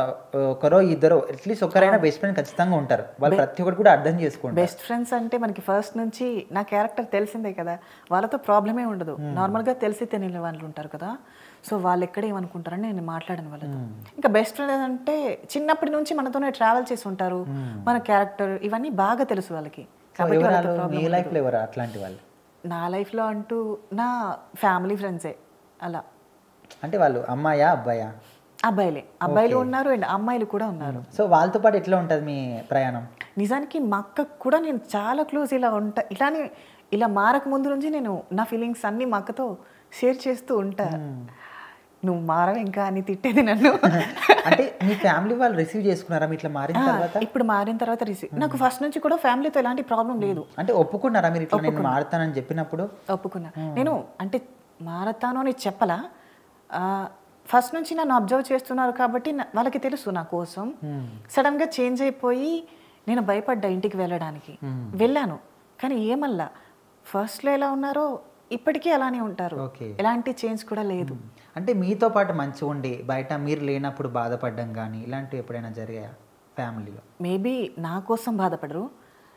ఒకరో ఇద్దరో అట్లీస్ట్ ఒకరైనా బెస్ట్ ఫ్రెండ్ ఖచ్చితంగా ఉంటారు, వాళ్ళు ప్రతి ఒక్కరు కూడా అర్థం చేసుకుంటారు. బెస్ట్ ఫ్రెండ్స్ అంటే మనకి ఫస్ట్ నుంచి నా క్యారెక్టర్ తెలిసిందే కదా, వాళ్ళతో ప్రాబ్లమే ఉండదు. నార్మల్గా తెలిసి తెలియని వాళ్ళు ఉంటారు కదా, సో వాళ్ళు ఎక్కడ ఏమనుకుంటారని నేను మాట్లాడాను వాళ్ళతో. ఇంకా బెస్ట్ ఫ్రెండ్ అంటే చిన్నప్పటి నుంచి మనతోనే ట్రావెల్ చేసి ఉంటారు, మన క్యారెక్టర్ ఇవన్నీ బాగా తెలుసు వాళ్ళకి. మీ లైఫ్లో ఎవరు అట్లాంటి వాళ్ళు? నా లైఫ్లో అంటూ నా ఫ్యామిలీ ఫ్రెండ్సే. అలా అంటే వాళ్ళు అమ్మాయా అబ్బాయా? అబ్బాయిలే, అబ్బాయిలు ఉన్నారు అండ్ అమ్మాయిలు కూడా ఉన్నారు. సో వాళ్ళతో పాటు ఎట్లా ఉంటుంది మీ ప్రయాణం? నిజానికి మా అక్కకు కూడా నేను చాలా క్లోజ్. ఇలా ఉంటా, ఇలానే ఇలా మారక ముందు నుంచి నేను నా ఫీలింగ్స్ అన్నీ మా అక్కతో షేర్ చేస్తూ ఉంటా. నువ్వు మారవు ఇంకా అని తిట్టేది నన్ను. అంటే మీ ఫ్యామిలీ వాళ్ళు రిసీవ్ చేసుకున్నారా ఇట్లా మారిన తర్వాత? ఇప్పుడు మారిన తర్వాత రిసీవ్, నాకు ఫస్ట్ నుంచి కూడా ఫ్యామిలీతో ఎలాంటి ప్రాబ్లం లేదు. అంటే ఒప్పుకున్నారా మీరు ఇట్లా నేను మారుతానని చెప్పినప్పుడు? ఒప్పుకున్నా. నేను అంటే మారతాను అని చెప్పలా, ఫస్ట్ నుంచి నన్ను అబ్జర్వ్ చేస్తున్నారు కాబట్టి వాళ్ళకి తెలుసు నా కోసం. సడన్గా చేంజ్ అయిపోయి నేను భయపడ్డా ఇంటికి వెళ్ళడానికి. వెళ్ళాను కానీ ఏమల్లా ఫస్ట్లో ఎలా ఉన్నారో ఇప్పటికీ అలానే ఉంటారు, ఎలాంటి చేంజ్ కూడా లేదు. అంటే మీతో పాటు మంచిగా ఉండి బయట మీరు లేనప్పుడు బాధపడడం కానీ ఇలాంటివి ఎప్పుడైనా జరిగాయా? ఫ్యామిలీలో? మేబీ నా కోసం బాధపడరు,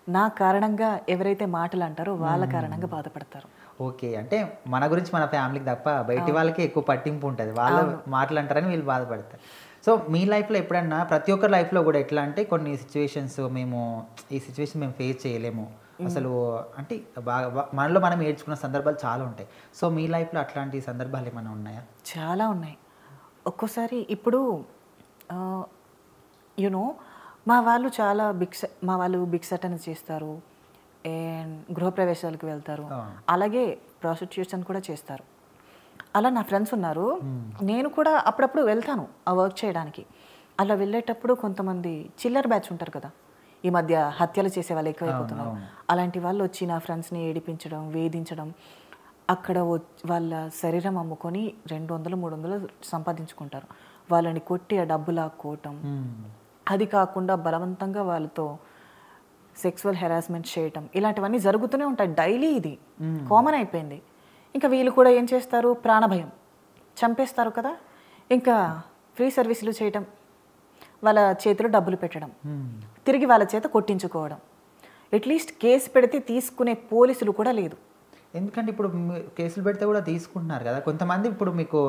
నా కారణంగా ఎవరైతే మాటలు అంటారో వాళ్ళ కారణంగా బాధపడతారు. ఓకే. అంటే మన గురించి మన ఫ్యామిలీకి తప్ప బయటి వాళ్ళకి ఎక్కువ పట్టింపు ఉంటుంది, వాళ్ళు మాటలు అంటారని వీళ్ళు బాధపడతారు. సో మీ లైఫ్లో ఎప్పుడన్నా, ప్రతి ఒక్కరి లైఫ్లో కూడా ఎట్లా అంటే కొన్ని సిచ్యువేషన్స్ ఈ సిచ్యువేషన్ మేము ఫేస్ చేయలేము అసలు అంటే మనలో మనం ఏడ్చుకున్న సందర్భాలు చాలా ఉంటాయి. సో మీ లైఫ్లో అట్లాంటి సందర్భాలు ఏమైనా ఉన్నాయా? చాలా ఉన్నాయి. ఒక్కోసారి ఇప్పుడు యూనో మా వాళ్ళు భిక్షాటన చేస్తారు, అండ్ గృహప్రవేశాలకు వెళ్తారు, అలాగే ప్రాస్టిట్యూషన్ కూడా చేస్తారు. అలా నా ఫ్రెండ్స్ ఉన్నారు. నేను కూడా అప్పుడప్పుడు వెళ్తాను ఆ వర్క్ చేయడానికి. అలా వెళ్ళేటప్పుడు కొంతమంది చిల్లర బ్యాచ్ ఉంటారు కదా, ఈ మధ్య హత్యలు చేసే వాళ్ళు ఎక్కువైపోతున్నారు. అలాంటి వాళ్ళు వచ్చి నా ఫ్రెండ్స్ని ఏడిపించడం, వేధించడం, అక్కడ వాళ్ళ శరీరం అమ్ముకొని 200-300 సంపాదించుకుంటారు. వాళ్ళని కొట్టి ఆ డబ్బు లాక్కోవటం, అది కాకుండా బలవంతంగా వాళ్ళతో సెక్సువల్ హెరాస్మెంట్ చేయటం, ఇలాంటివన్నీ జరుగుతూనే ఉంటాయి డైలీ. ఇది కామన్ అయిపోయింది. ఇంకా వీళ్ళు కూడా ఏం చేస్తారు, ప్రాణభయం, చంపేస్తారు కదా, ఇంకా ఫ్రీ సర్వీసులు చేయటం, వాళ్ళ చేతిలో డబ్బులు పెట్టడం, తిరిగి వాళ్ళ చేత కొట్టించుకోవడం. అట్లీస్ట్ కేసు పెడితే తీసుకునే పోలీసులు కూడా లేదు. ఎందుకంటే ఇప్పుడు కేసులు పెడితే కూడా తీసుకుంటున్నారు కదా కొంతమంది. ఇప్పుడు మీకు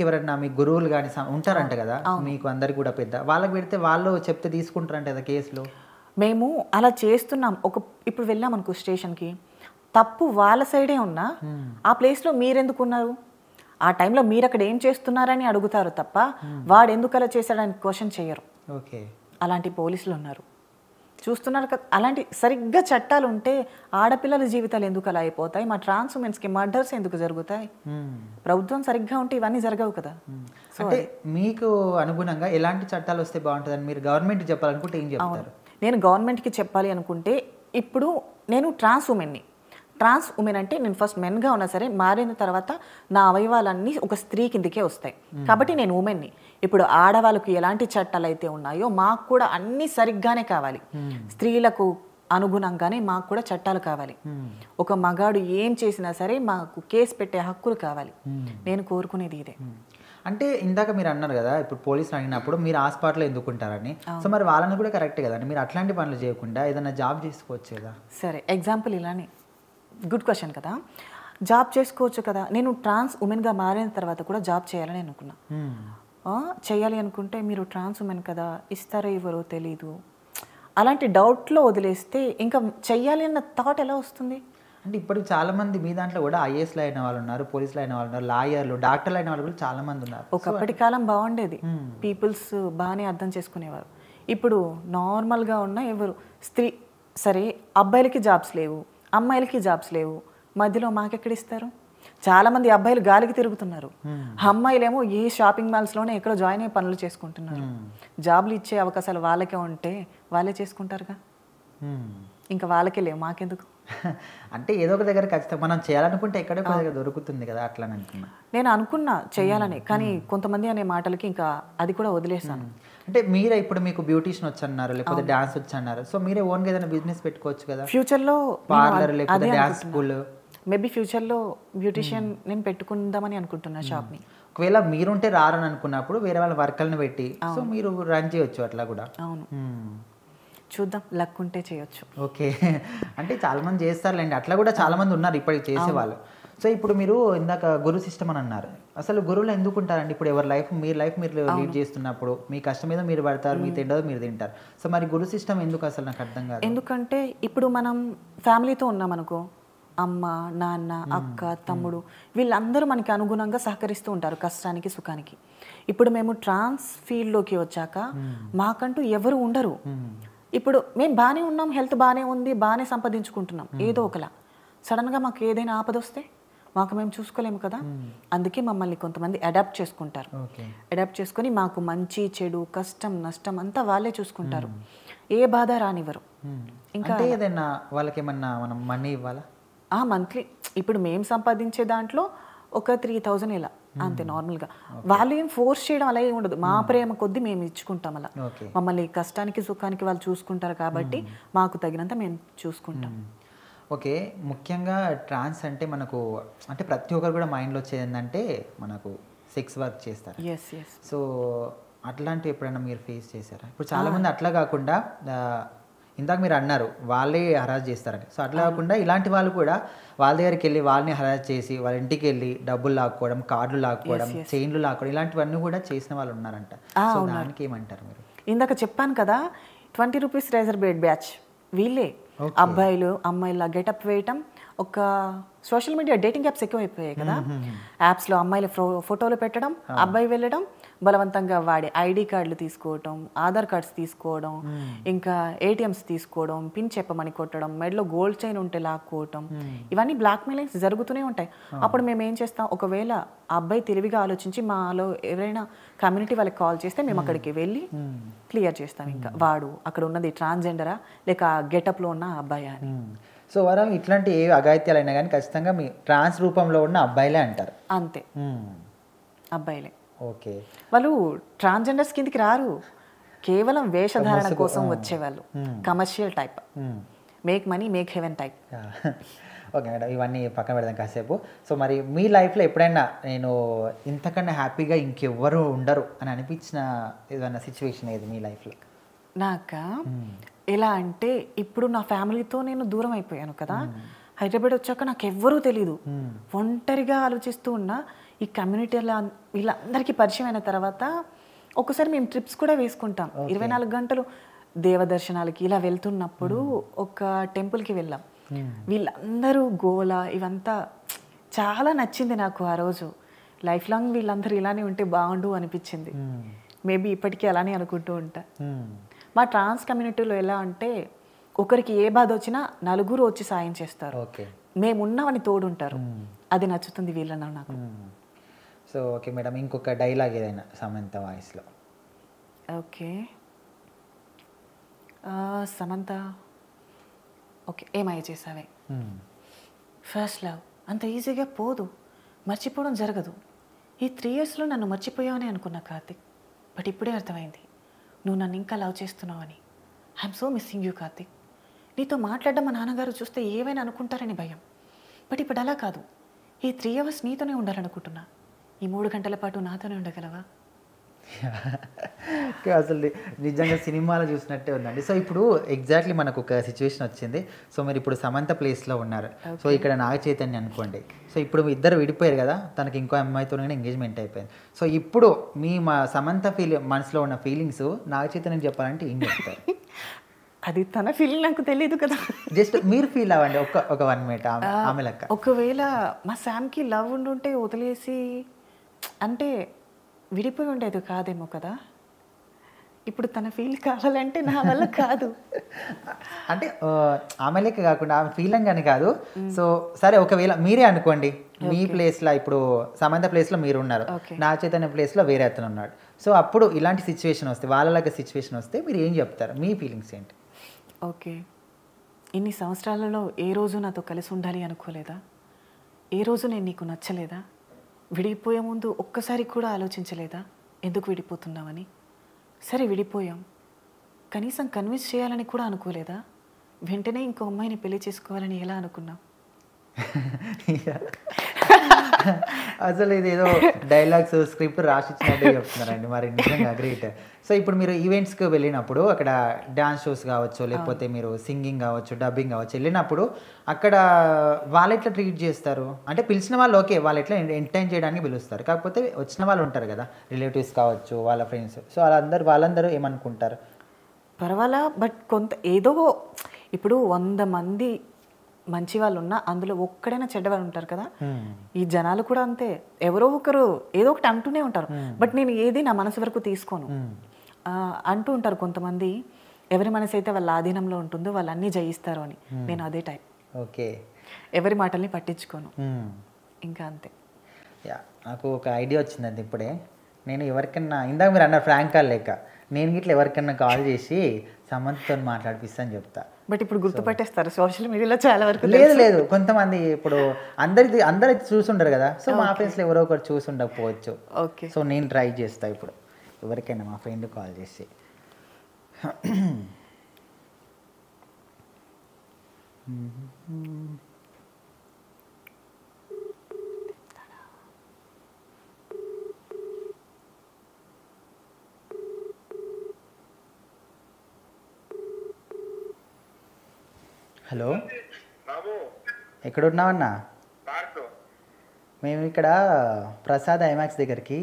ఎవరైనా మీ గురువులు కానీ ఉంటారంట కదా, మీకు అందరికి కూడా పెద్ద, వాళ్ళకి పెడితే వాళ్ళు చెప్తే తీసుకుంటారంట కదా కేసులు. మేము అలా చేస్తున్నాం. ఇప్పుడు వెళ్ళాం అనుకో స్టేషన్కి, తప్పు వాళ్ళ సైడే ఉన్నా ఆ ప్లేస్లో మీరెందుకు ఉన్నారు, ఆ టైంలో మీరు అక్కడ ఏం చేస్తున్నారని అడుగుతారు తప్ప వాడు ఎందుకు అలా చేశాడని క్వశ్చన్ చేయరు. ఓకే, అలాంటి పోలీసులు ఉన్నారు, చూస్తున్నారు కదా. అలాంటి సరిగ్గా చట్టాలు ఉంటే ఆడపిల్లల జీవితాలు ఎందుకు అలా అయిపోతాయి, మా ట్రాన్స్ ఉమెన్స్కి మర్డర్స్ ఎందుకు జరుగుతాయి? ప్రభుత్వం సరిగ్గా ఉంటే ఇవన్నీ జరగవు కదా. అంటే మీకు అనుగుణంగా ఎలాంటి చట్టాలు వస్తే బాగుంటుందని మీరు గవర్నమెంట్ చెప్పాలనుకుంటే ఏం చెప్తారు? నేను గవర్నమెంట్కి చెప్పాలి అనుకుంటే, ఇప్పుడు నేను ట్రాన్స్ ఉమెన్ని. ట్రాన్స్ ఉమెన్ అంటే నేను ఫస్ట్ మెన్గా ఉన్నా సరే, మారిన తర్వాత నా అవయవాలన్నీ ఒక స్త్రీ కిందకే వస్తాయి కాబట్టి నేను ఉమెన్ని. ఇప్పుడు ఆడవాళ్ళకు ఎలాంటి చట్టాలు అయితే ఉన్నాయో మాకు కూడా అన్నీ సరిగ్గానే కావాలి. స్త్రీలకు అనుగుణంగానే మాకు కూడా చట్టాలు కావాలి. ఒక మగాడు ఏం చేసినా సరే మాకు కేసు పెట్టే హక్కులు కావాలి. నేను కోరుకునేది ఇదే. అంటే ఇందాక మీరు అన్నారు కదా, ఇప్పుడు పోలీసులు అడిగినప్పుడు మీరు ఆ స్పాట్లో ఎందుకుంటారని. సో మరి వాళ్ళని కూడా కరెక్ట్ కదండి, మీరు అట్లాంటి పనులు చేయకుండా ఏదైనా జాబ్ చేసుకోవచ్చు కదా. సరే, ఎగ్జాంపుల్ ఇలానే, గుడ్ క్వశ్చన్ కదా, జాబ్ చేసుకోవచ్చు కదా. నేను ట్రాన్స్ ఉమెన్గా మారిన తర్వాత కూడా జాబ్ చేయాలని అనుకున్నా. చేయాలి అనుకుంటే మీరు ట్రాన్స్ ఉమెన్ కదా, ఇస్తారో ఇవ్వరో తెలీదు, అలాంటి డౌట్లో వదిలేస్తే ఇంకా చెయ్యాలి అన్న థాట్ ఎలా వస్తుంది? అంటే ఇప్పటికి చాలామంది మీ దాంట్లో కూడా ఐఏఎస్లు అయిన వాళ్ళు ఉన్నారు, పోలీసులు అయిన వాళ్ళు ఉన్నారు, లాయర్లు, డాక్టర్లు అయిన వాళ్ళు కూడా చాలామంది ఉన్నారు. ఒకప్పటి కాలం బాగుండేది, పీపుల్స్ బాగానే అర్థం చేసుకునేవారు. ఇప్పుడు నార్మల్గా ఉన్న ఎవరు స్త్రీ సరే, అబ్బాయిలకి జాబ్స్ లేవు, అమ్మాయిలకి జాబ్స్ లేవు, మధ్యలో మాకెక్కడిస్తారు? చాలామంది అబ్బాయిలు గాలికి తిరుగుతున్నారు, అమ్మాయిలేమో ఏ షాపింగ్ మాల్స్లోనే ఎక్కడో జాయిన్ అయ్యి పనులు చేసుకుంటున్నారు. జాబ్లు ఇచ్చే అవకాశాలు వాళ్ళకే ఉంటే వాళ్ళే చేసుకుంటారుగా, ఇంకా వాళ్ళకే లేవు, మాకెందుకు? అంటే ఏదో ఒక దగ్గర ఖచ్చితంగా మనం చేయాలనుకుంటే ఎక్కడో ఒక దగ్గర దొరుకుతుంది కదా, అట్లా అనుకున్నా. నేను అనుకున్నా చేయాలని, కానీ కొంతమంది అనే మాటలకి ఇంకా అది కూడా వదిలేసాను. అంటే మీరే ఇప్పుడు మీకు బ్యూటీషియన్ వచ్చి అన్నారు, లేకపోతే డాన్స్ వచ్చి అన్నారు, సో మీరే ఓన్గా ఏదైనా బిజినెస్ పెట్టుకోవచ్చు కదా ఫ్యూచర్లో. పార్లర్ లేకపోతే డాన్స్ స్కూల్, మేబీ ఫ్యూచర్లో బ్యూటిషియన్ నేను పెట్టుకుందామని అనుకుంటున్నా షాప్ని. ఒకవేళ మీరుంటే రారని అనుకున్నప్పుడు వేరే వాళ్ళ వర్కర్ని పెట్టి సో మీరు రన్ చేయొచ్చు అట్లా కూడా. అవును, చూద్దాం, లక్ ఉంటే చేయొచ్చు. ఓకే, అంటే చాలా మంది చేస్తారులేండి, అట్లా కూడా చాలా మంది ఉన్నారు ఇప్పటికి చేసేవాళ్ళు. సో ఇప్పుడు మీరు ఇందాక గురు సిస్టమ్ అని అన్నారు, అసలు గురువులు ఎందుకు ఉంటారండి? ఇప్పుడు ఎవరి లైఫ్ మీరు లీడ్ చేస్తున్నప్పుడు మీ కష్టం మీద మీరు పడతారు, మీ తిండదో మీరు తింటారు. సో మరి గురు సిస్టమ్ ఎందుకు అసలు నాకు అర్థం కాదు. ఎందుకంటే ఇప్పుడు మనం ఫ్యామిలీతో ఉన్నాం అనుకో, అమ్మ, నాన్న, అక్క, తమ్ముడు, వీళ్ళందరూ మనకి అనుగుణంగా సహకరిస్తూ ఉంటారు కష్టానికి, సుఖానికి. ఇప్పుడు మేము ట్రాన్స్ ఫీల్డ్లోకి వచ్చాక మాకంటూ ఎవరు ఉండరు. ఇప్పుడు మేము బాగానే ఉన్నాం, హెల్త్ బాగానే ఉంది, బాగానే సంపాదించుకుంటున్నాం, ఏదో ఒకలా సడన్గా మాకు ఏదైనా ఆపద వస్తే మాకు మేము చూసుకోలేము కదా. అందుకే మమ్మల్ని కొంతమంది అడాప్ట్ చేసుకుంటారు. అడాప్ట్ చేసుకొని మాకు మంచి చెడు, కష్టం, నష్టం అంతా వాళ్ళే చూసుకుంటారు, ఏ బాధ రానివ్వరు. ఇంకా ఏదైనా వాళ్ళకి ఏమన్నా మనం మనీ ఇవ్వాలా? మంత్లీ ఇప్పుడు మేము సంపాదించే దాంట్లో ఒక 3,000 ఇలా అంతే నార్మల్గా. వాళ్ళు ఏం ఫోర్స్ చేయడం అలా ఏమి ఉండదు, మా ప్రేమ కొద్దీ మేము ఇచ్చుకుంటాం. అలా మమ్మల్ని కష్టానికి సుఖానికి వాళ్ళు చూసుకుంటారు కాబట్టి మాకు తగినంత మేము చూసుకుంటాం. ఓకే, ముఖ్యంగా ట్రాన్స్ అంటే మనకు అంటే ప్రతి ఒక్కరు కూడా మైండ్లో వచ్చేది ఏంటంటే మనకు సెక్స్ వర్క్ చేస్తారు. సో అట్లాంటివి ఎప్పుడైనా మీరు ఫేస్ చేశారా? ఇప్పుడు చాలామంది అట్లా కాకుండా ఇందాక మీరు అన్నారు వాళ్ళే హరాస్ చేస్తారని. సో అట్లా కాకుండా ఇలాంటి వాళ్ళు కూడా వాళ్ళ దగ్గరికి వెళ్ళి వాళ్ళని హరాస్ చేసి వాళ్ళ ఇంటికి వెళ్ళి డబ్బులు లాక్కోవడం, కార్డులు లాక్కోవడం, చైన్లు లాక్కోవడం ఇలాంటివన్నీ కూడా చేసిన వాళ్ళు ఉన్నారంట. సో దానికి ఏమంటారు మీరు? ఇందాక చెప్పాను కదా 20 రూపీస్ రేజర్ బ్లేడ్ బ్యాచ్ వీళ్ళే అబ్బాయిలు అమ్మాయిల గెటప్ వేయటం. ఒక సోషల్ మీడియా డేటింగ్ యాప్స్ ఎక్కువైపోయాయి కదా, యాప్స్లో అమ్మాయిల ఫోటోలు పెట్టడం, అబ్బాయి వెళ్ళడం, బలవంతంగా వాడి ఐడి కార్డులు తీసుకోవడం, ఆధార్ కార్డ్స్ తీసుకోవడం, ఇంకా ఏటీఎంస్ తీసుకోవడం, పిన్ చెప్పమని కొట్టడం, మెడలో గోల్డ్ చైన్ ఉంటే లాక్కోవటం, ఇవన్నీ బ్లాక్ మెయిలింగ్స్ జరుగుతూనే ఉంటాయి. అప్పుడు మేము ఏం చేస్తాం, ఒకవేళ ఆ అబ్బాయి తెలివిగా ఆలోచించి మాలో ఎవరైనా కమ్యూనిటీ వాళ్ళకి కాల్ చేస్తే మేము అక్కడికి వెళ్ళి క్లియర్ చేస్తాం. ఇంకా వాడు అక్కడ ఉన్నది ట్రాన్స్జెండరా లేక గెటప్లో ఉన్న అబ్బాయి అని. సో వరం ఇట్లాంటి ఏ అఘాయిత్యాలు అయినా కానీ ఖచ్చితంగా మీ ట్రాన్స్ రూపంలో ఉన్న అబ్బాయిలే అంటారు. అంతే, అబ్బాయిలే. ఓకే, వాళ్ళు ట్రాన్స్జెండర్స్ కిందికి రారు, కేవలం వేషధారణ కోసం వచ్చేవాళ్ళు. Commercial type, make money make heaven type. Okay madam, ఇవన్నీ పక్కన పెడదాం కాసేపు. సో మరి మీ లైఫ్లో ఎప్పుడైనా నేను ఇంతకన్నా హ్యాపీగా ఇంకెవ్వరు ఉండరు అని అనిపించిన ఏదైనా సిచ్యువేషన్ ఏది మీ లైఫ్లో? నాకా ఎలా అంటే, ఇప్పుడు నా ఫ్యామిలీతో నేను దూరం అయిపోయాను కదా, హైదరాబాద్ వచ్చాక నాకు ఎవ్వరూ తెలీదు, ఒంటరిగా ఆలోచిస్తూ ఉన్నా. ఈ కమ్యూనిటీలో వీళ్ళందరికీ పరిచయం అయిన తర్వాత ఒకసారి మేము ట్రిప్స్ కూడా వేసుకుంటాం 24 గంటలు దేవదర్శనాలకి ఇలా వెళ్తున్నప్పుడు ఒక టెంపుల్కి వెళ్ళాం. వీళ్ళందరూ గోల ఇవంతా చాలా నచ్చింది నాకు ఆ రోజు. లైఫ్ లాంగ్ వీళ్ళందరూ ఇలానే ఉంటే బాగుండు అనిపించింది. మేబీ ఇప్పటికీ అలానే అనుకుంటూ ఉంటా. మా ట్రాన్స్ కమ్యూనిటీలో ఎలా అంటే, ఒకరికి ఏ బాధ వచ్చినా నలుగురు వచ్చి సాయం చేస్తారు, మేమున్నామని తోడుంటారు. అది నచ్చుతుంది వీళ్ళని నాకు. సో ఓకే మేడం, ఇంకొక డైలాగ్ ఏదైనా సమంత వాయిస్లో. ఓకే సమంత, ఓకే ఏమై చేసావే, ఫస్ట్ లవ్ అంత ఈజీగా పోదు, మర్చిపోవడం జరగదు. ఈ 3 yearsలో నన్ను మర్చిపోయావని అనుకున్నా కార్తిక్, బట్ ఇప్పుడే అర్థమైంది నువ్వు నన్ను ఇంకా లవ్ చేస్తున్నావని. I'm so missing you Karthik. నీతో మాట్లాడడం మా నాన్నగారు చూస్తే ఏవైనా అనుకుంటారని భయం, బట్ ఇప్పుడు అలా కాదు. ఈ 3 hours నీతోనే ఉండాలనుకుంటున్నా. ఈ 3 గంటల పాటు నాతోనే ఉండగలవా? అసలు నిజంగా సినిమాలో చూసినట్టే ఉందండి. సో ఇప్పుడు ఎగ్జాక్ట్లీ మనకు ఒక సిచ్యువేషన్ వచ్చింది. సో మీరు ఇప్పుడు సమంత ప్లేస్లో ఉన్నారు. సో ఇక్కడ నాగ చైతన్య అనుకోండి. సో ఇప్పుడు ఇద్దరు విడిపోయారు కదా, తనకి ఇంకో అమ్మాయితో ఎంగేజ్మెంట్ అయిపోయింది. సో ఇప్పుడు మా సమంత మనసులో ఉన్న ఫీలింగ్స్ నాగ చైతన్యం చెప్పాలంటే ఏం చెప్తారు? అది తన ఫీలింగ్ నాకు తెలియదు కదా, జస్ట్ మీరు ఫీల్ అవ్వండి ఒక 1 minute ఆమె లెక్క. ఒకవేళ మా శామ్కి లవ్ ఉండుంటే వదిలేసి అంటే విడిపోయి ఉండేది కాదేమో కదా. ఇప్పుడు తన ఫీల్ కావాలంటే నా వల్ల కాదు. అంటే ఆమె లెక్క కాకుండా ఆమె ఫీలింగ్ అని కాదు. సో సరే, ఒకవేళ మీరే అనుకోండి, మీ ప్లేస్లో ఇప్పుడు సమంత ప్లేస్లో మీరు ఉన్నారు, నా చైతన్య ప్లేస్లో వేరే అతను ఉన్నాడు. సో అప్పుడు ఇలాంటి సిచ్యువేషన్ వస్తే, వాళ్ళలాగా సిచ్యువేషన్ వస్తే మీరు ఏం చెప్తారు? మీ ఫీలింగ్స్ ఏంటి? ఓకే, ఇన్ని సంవత్సరాలలో ఏ రోజు నాతో కలిసి ఉండాలి అనుకోలేదా? ఏ రోజు నేను నీకు నచ్చలేదా? విడిపోయే ముందు ఒక్కసారి కూడా ఆలోచించలేదా ఎందుకు విడిపోతున్నామని? సరే విడిపోయాం, కనీసం కన్విన్స్ చేయాలని కూడా అనుకోలేదా? వెంటనే ఇంకో అమ్మాయిని పెళ్లి చేసుకోవాలని ఎలా అనుకున్నాం? అసలు ఇది ఏదో డైలాగ్స్ స్క్రిప్ట్ రాసిచ్చినట్టే చెప్తున్నారండి. మరి నిజంగా గ్రేట్. సో ఇప్పుడు మీరు ఈవెంట్స్కి వెళ్ళినప్పుడు అక్కడ డ్యాన్స్ షోస్ కావచ్చు, లేకపోతే మీరు సింగింగ్ కావచ్చు, డబ్బింగ్ కావచ్చు, వెళ్ళినప్పుడు అక్కడ వాళ్ళు ఎట్లా ట్రీట్ చేస్తారు? అంటే పిలిచిన వాళ్ళు ఓకే, వాళ్ళు ఎట్లా ఎంటర్టైన్ చేయడానికి పిలుస్తారు, కాకపోతే వచ్చిన వాళ్ళు ఉంటారు కదా, రిలేటివ్స్ కావచ్చు, వాళ్ళ ఫ్రెండ్స్, సో వాళ్ళందరూ ఏమనుకుంటారు? పర్వాలా, బట్ కొంత ఏదో ఇప్పుడు 100 మంది మంచి వాళ్ళు ఉన్నా అందులో ఒక్కడైనా చెడ్డవాళ్ళు ఉంటారు కదా. ఈ జనాలు కూడా అంతే, ఎవరో ఒకరు ఏదో ఒకటి అంటూనే ఉంటారు. బట్ నేను ఏది నా మనసు వరకు తీసుకోను. అంటూ ఉంటారు కొంతమంది, ఎవరి మనసు అయితే వాళ్ళ ఆధీనంలో ఉంటుందో వాళ్ళు అన్నీ జయిస్తారు అని. నేను అదే టైప్. ఓకే, ఎవరి మాటల్ని పట్టించుకోను, ఇంకా అంతే. నాకు ఒక ఐడియా వచ్చిందండి ఇప్పుడే. నేను ఎవరికన్నా, ఇందాక మీరు అన్నారు ఫ్రాంక్ కాల్ లేక, నేను గిట్లా ఎవరికన్నా కాల్ చేసి సమంతతో మాట్లాడిపిస్తాను చెప్తా. బట్ ఇప్పుడు గుర్తుపట్టేస్తారు సోషల్ మీడియాలో చాలా వరకు. లేదు కొంతమంది ఇప్పుడు అందరు చూసుండరు కదా, సో మా ఫ్రెండ్స్లో ఎవరో ఒకరు చూసి ఉండకపోవచ్చు. ఓకే, సో నేను ట్రై చేస్తా ఇప్పుడు ఎవరికైనా మా ఫ్రెండ్ కాల్ చేసి. హలో, బాబు ఎక్కడున్నావన్నా? పార్క్. మేము ఇక్కడ ప్రసాద్ ఐమాక్స్ దగ్గరికి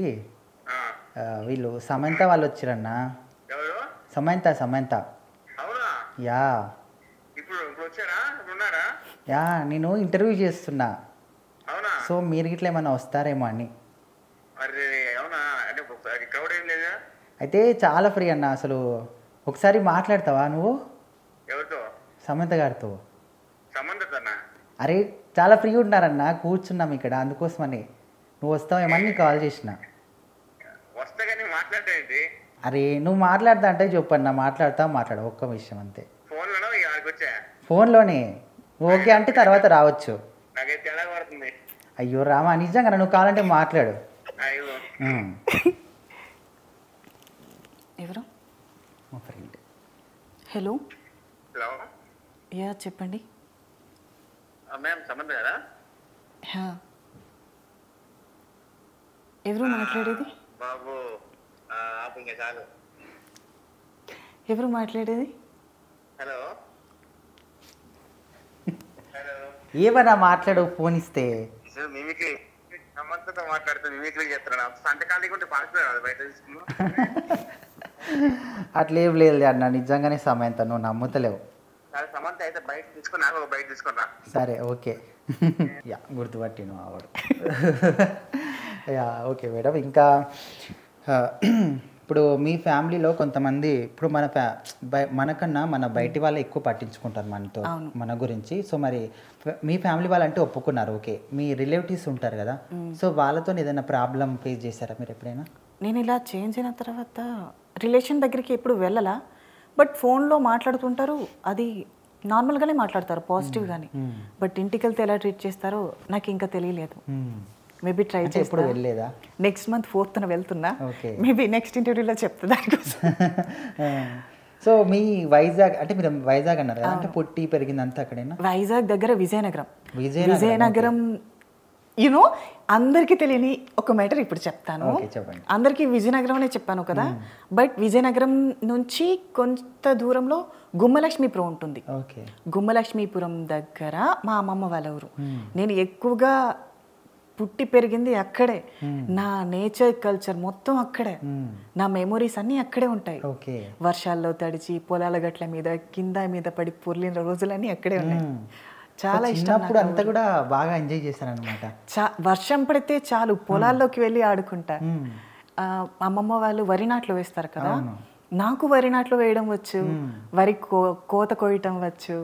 వీళ్ళు సమంత వాళ్ళు వచ్చారన్నా. ఎవరు? సమంత. అవునా? యా ఇప్పుడు వచ్చారా? ఇప్పుడు ఉన్నారా? యా నేను ఇంటర్వ్యూ చేస్తున్నా. అవునా? సో మీరు ఇట్లా ఏమైనా వస్తారేమో అని. అరే అవునా? అంటే క్రౌడ్ ఏం లేదా? అయితే చాలా ఫ్రీ అన్న. అసలు ఒకసారి మాట్లాడతావా నువ్వు ఎవరితో? సమంత గారితో? సంబంధతోనా? అరే చాలా ఫ్రీ ఉన్నారన్న, కూర్చున్నాం ఇక్కడ, అందుకోసమని నువ్వు వస్తావేమని నీకు కాల్ చేసిన. వస్తా కానీ మాట్లాడేది. అరే నువ్వు మాట్లాడతా అంటే చెప్పన్నా, మాట్లాడ ఒక్క విషయం అంతే. ఫోన్లోనో ఇక్కడికి వచ్చా? ఫోన్లోనే. ఓకే అంటే తర్వాత రావచ్చు. నాకైతే ఎలా పడుతుంది? అయ్యో రామా, నిజంగా నువ్వు కావాలంటే మాట్లాడు. అయ్యో ఎవరు? మా ఫ్రెండ్. హలో. హలో, యా చెప్పండి. మ్యామ్ సంబంధ కదా? హా. ఎవరు మాట్లాడేది? బాబు ఆపు ఇంకా చాలు. ఎవరు మాట్లాడేది? హలో హలో, ఏమన్నా మాట్లాడు ఫోన్ ఇస్తే. మిమిక్రీ సంబంధతో మాట్లాడుతూ మిమిక్రీ చేస్తున్నాడు. సంతకాలు ఉంటే పార్క్ బయట తీసుకున్నాం. అట్లేం లేదు అన్న, నిజంగానే సమంత, నువ్వు నమ్ముతలేవు. సమంత అయితే బయట తీసుకుని నాకు ఒక బయట తీసుకున్నా. సరే ఓకే. యా గుర్తుపట్టి నువ్వు ఆవాడు. Yeah okay madam. ఇంకా ఇప్పుడు మీ ఫ్యామిలీలో కొంతమంది ఇప్పుడు మనకన్నా మన బయటి వాళ్ళు ఎక్కువ పట్టించుకుంటారు మనతో, మన గురించి. సో మరి మీ ఫ్యామిలీ వాళ్ళంటే ఒప్పుకున్నారు, ఓకే. మీ రిలేటివ్స్ ఉంటారు కదా, సో వాళ్ళతో ఏదైనా ప్రాబ్లం ఫేస్ చేశారా మీరు ఎప్పుడైనా? నేను ఇలా చేంజ్ అయిన తర్వాత రిలేషన్ దగ్గరికి ఎప్పుడు వెళ్ళలా, బట్ ఫోన్లో మాట్లాడుతుంటారు, అది నార్మల్గానే మాట్లాడతారు, పాజిటివ్గానే. బట్ ఇంటికి వెళ్తే ఎలా ట్రీట్ చేస్తారో నాకు ఇంకా తెలియలేదు. మేబీ ట్రై చేసి ఎప్పుడు వెళ్ళలేదా? నెక్స్ట్ మంత్ 4th వెళ్తున్నా. మేబీ నెక్స్ట్ ఇంటర్వ్యూలో చెప్తా దానికోసం. సో మీ వైజాగ్ అంటే మీరు వైజాగ్ అన్నారు కదా, అంటే పుట్టి పెరిగిందంతా అక్కడేనా? వైజాగ్ దగ్గర విజయనగరం. యూనో అందరికీ తెలియని ఒక మ్యాటర్ ఇప్పుడు చెప్తాను. అందరికీ విజయనగరం అనే చెప్పాను కదా, బట్ విజయనగరం నుంచి కొంత దూరంలో గుమ్మలక్ష్మీపురం ఉంటుంది. గుమ్మలక్ష్మీపురం దగ్గర మా అమ్మమ్మ వాళ్ళ ఊరు. నేను ఎక్కువగా పుట్టి పెరిగింది అక్కడే. నా నేచర్ కల్చర్ మొత్తం అక్కడే, నా మెమొరీస్ అన్నీ అక్కడే ఉంటాయి. వర్షాల్లో తడిచి పొలాల గట్ల మీద కింద మీద పడి పొర్లిన రోజులన్నీ అక్కడే ఉన్నాయి. చాలా ఇష్టం. అంతా కూడా బాగా ఎంజాయ్ చేశాను అనమాట. వర్షం పడితే చాలు పొలాల్లోకి వెళ్ళి ఆడుకుంటా. అమ్మమ్మ వాళ్ళు వరి నాట్లు వేస్తారు కదా, నాకు వరి నాట్లు వేయడం వచ్చు, వరి కోత కోయటం వచ్చు,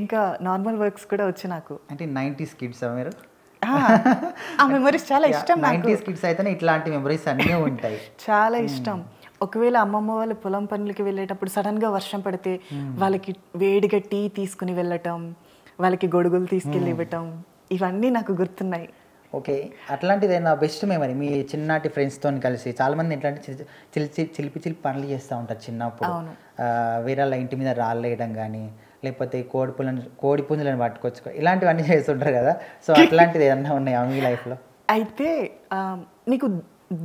ఇంకా నార్మల్ వర్క్స్ కూడా వచ్చు నాకు. అంటే 90s కిడ్స్ మీరు? ఆ మెమరీస్ చాలా ఇష్టం. 90s కిడ్స్ అయితే ఇట్లాంటి మెమరీస్ అన్నీ ఉంటాయి. చాలా ఇష్టం. ఒకవేళ అమ్మమ్మ వాళ్ళు పొలం పనులకి వెళ్ళేటప్పుడు సడన్ గా వర్షం పడితే వాళ్ళకి వేడిగా టీ తీసుకుని వెళ్ళటం, వాళ్ళకి గొడుగులు తీసుకెళ్ళి ఇవ్వటం, ఇవన్నీ నాకు గుర్తున్నాయి. ఓకే, అట్లాంటిది నా బెస్ట్ మెమరీ మీ చిన్నటి ఫ్రెండ్స్తో కలిసి. చాలా మంది ఎట్లాంటి చిలిపి పనులు చేస్తూ ఉంటారు చిన్నప్పుడు. వేరే వాళ్ళ ఇంటి మీద రాళ్ళు వేయడం కానీ, లేకపోతే కోడి పుంజులను పట్టుకొచ్చుకో, ఇలాంటివన్నీ చేస్తుంటారు కదా. సో అట్లాంటిది ఏమన్నా ఉన్నాయా మీ లైఫ్లో? అయితే మీకు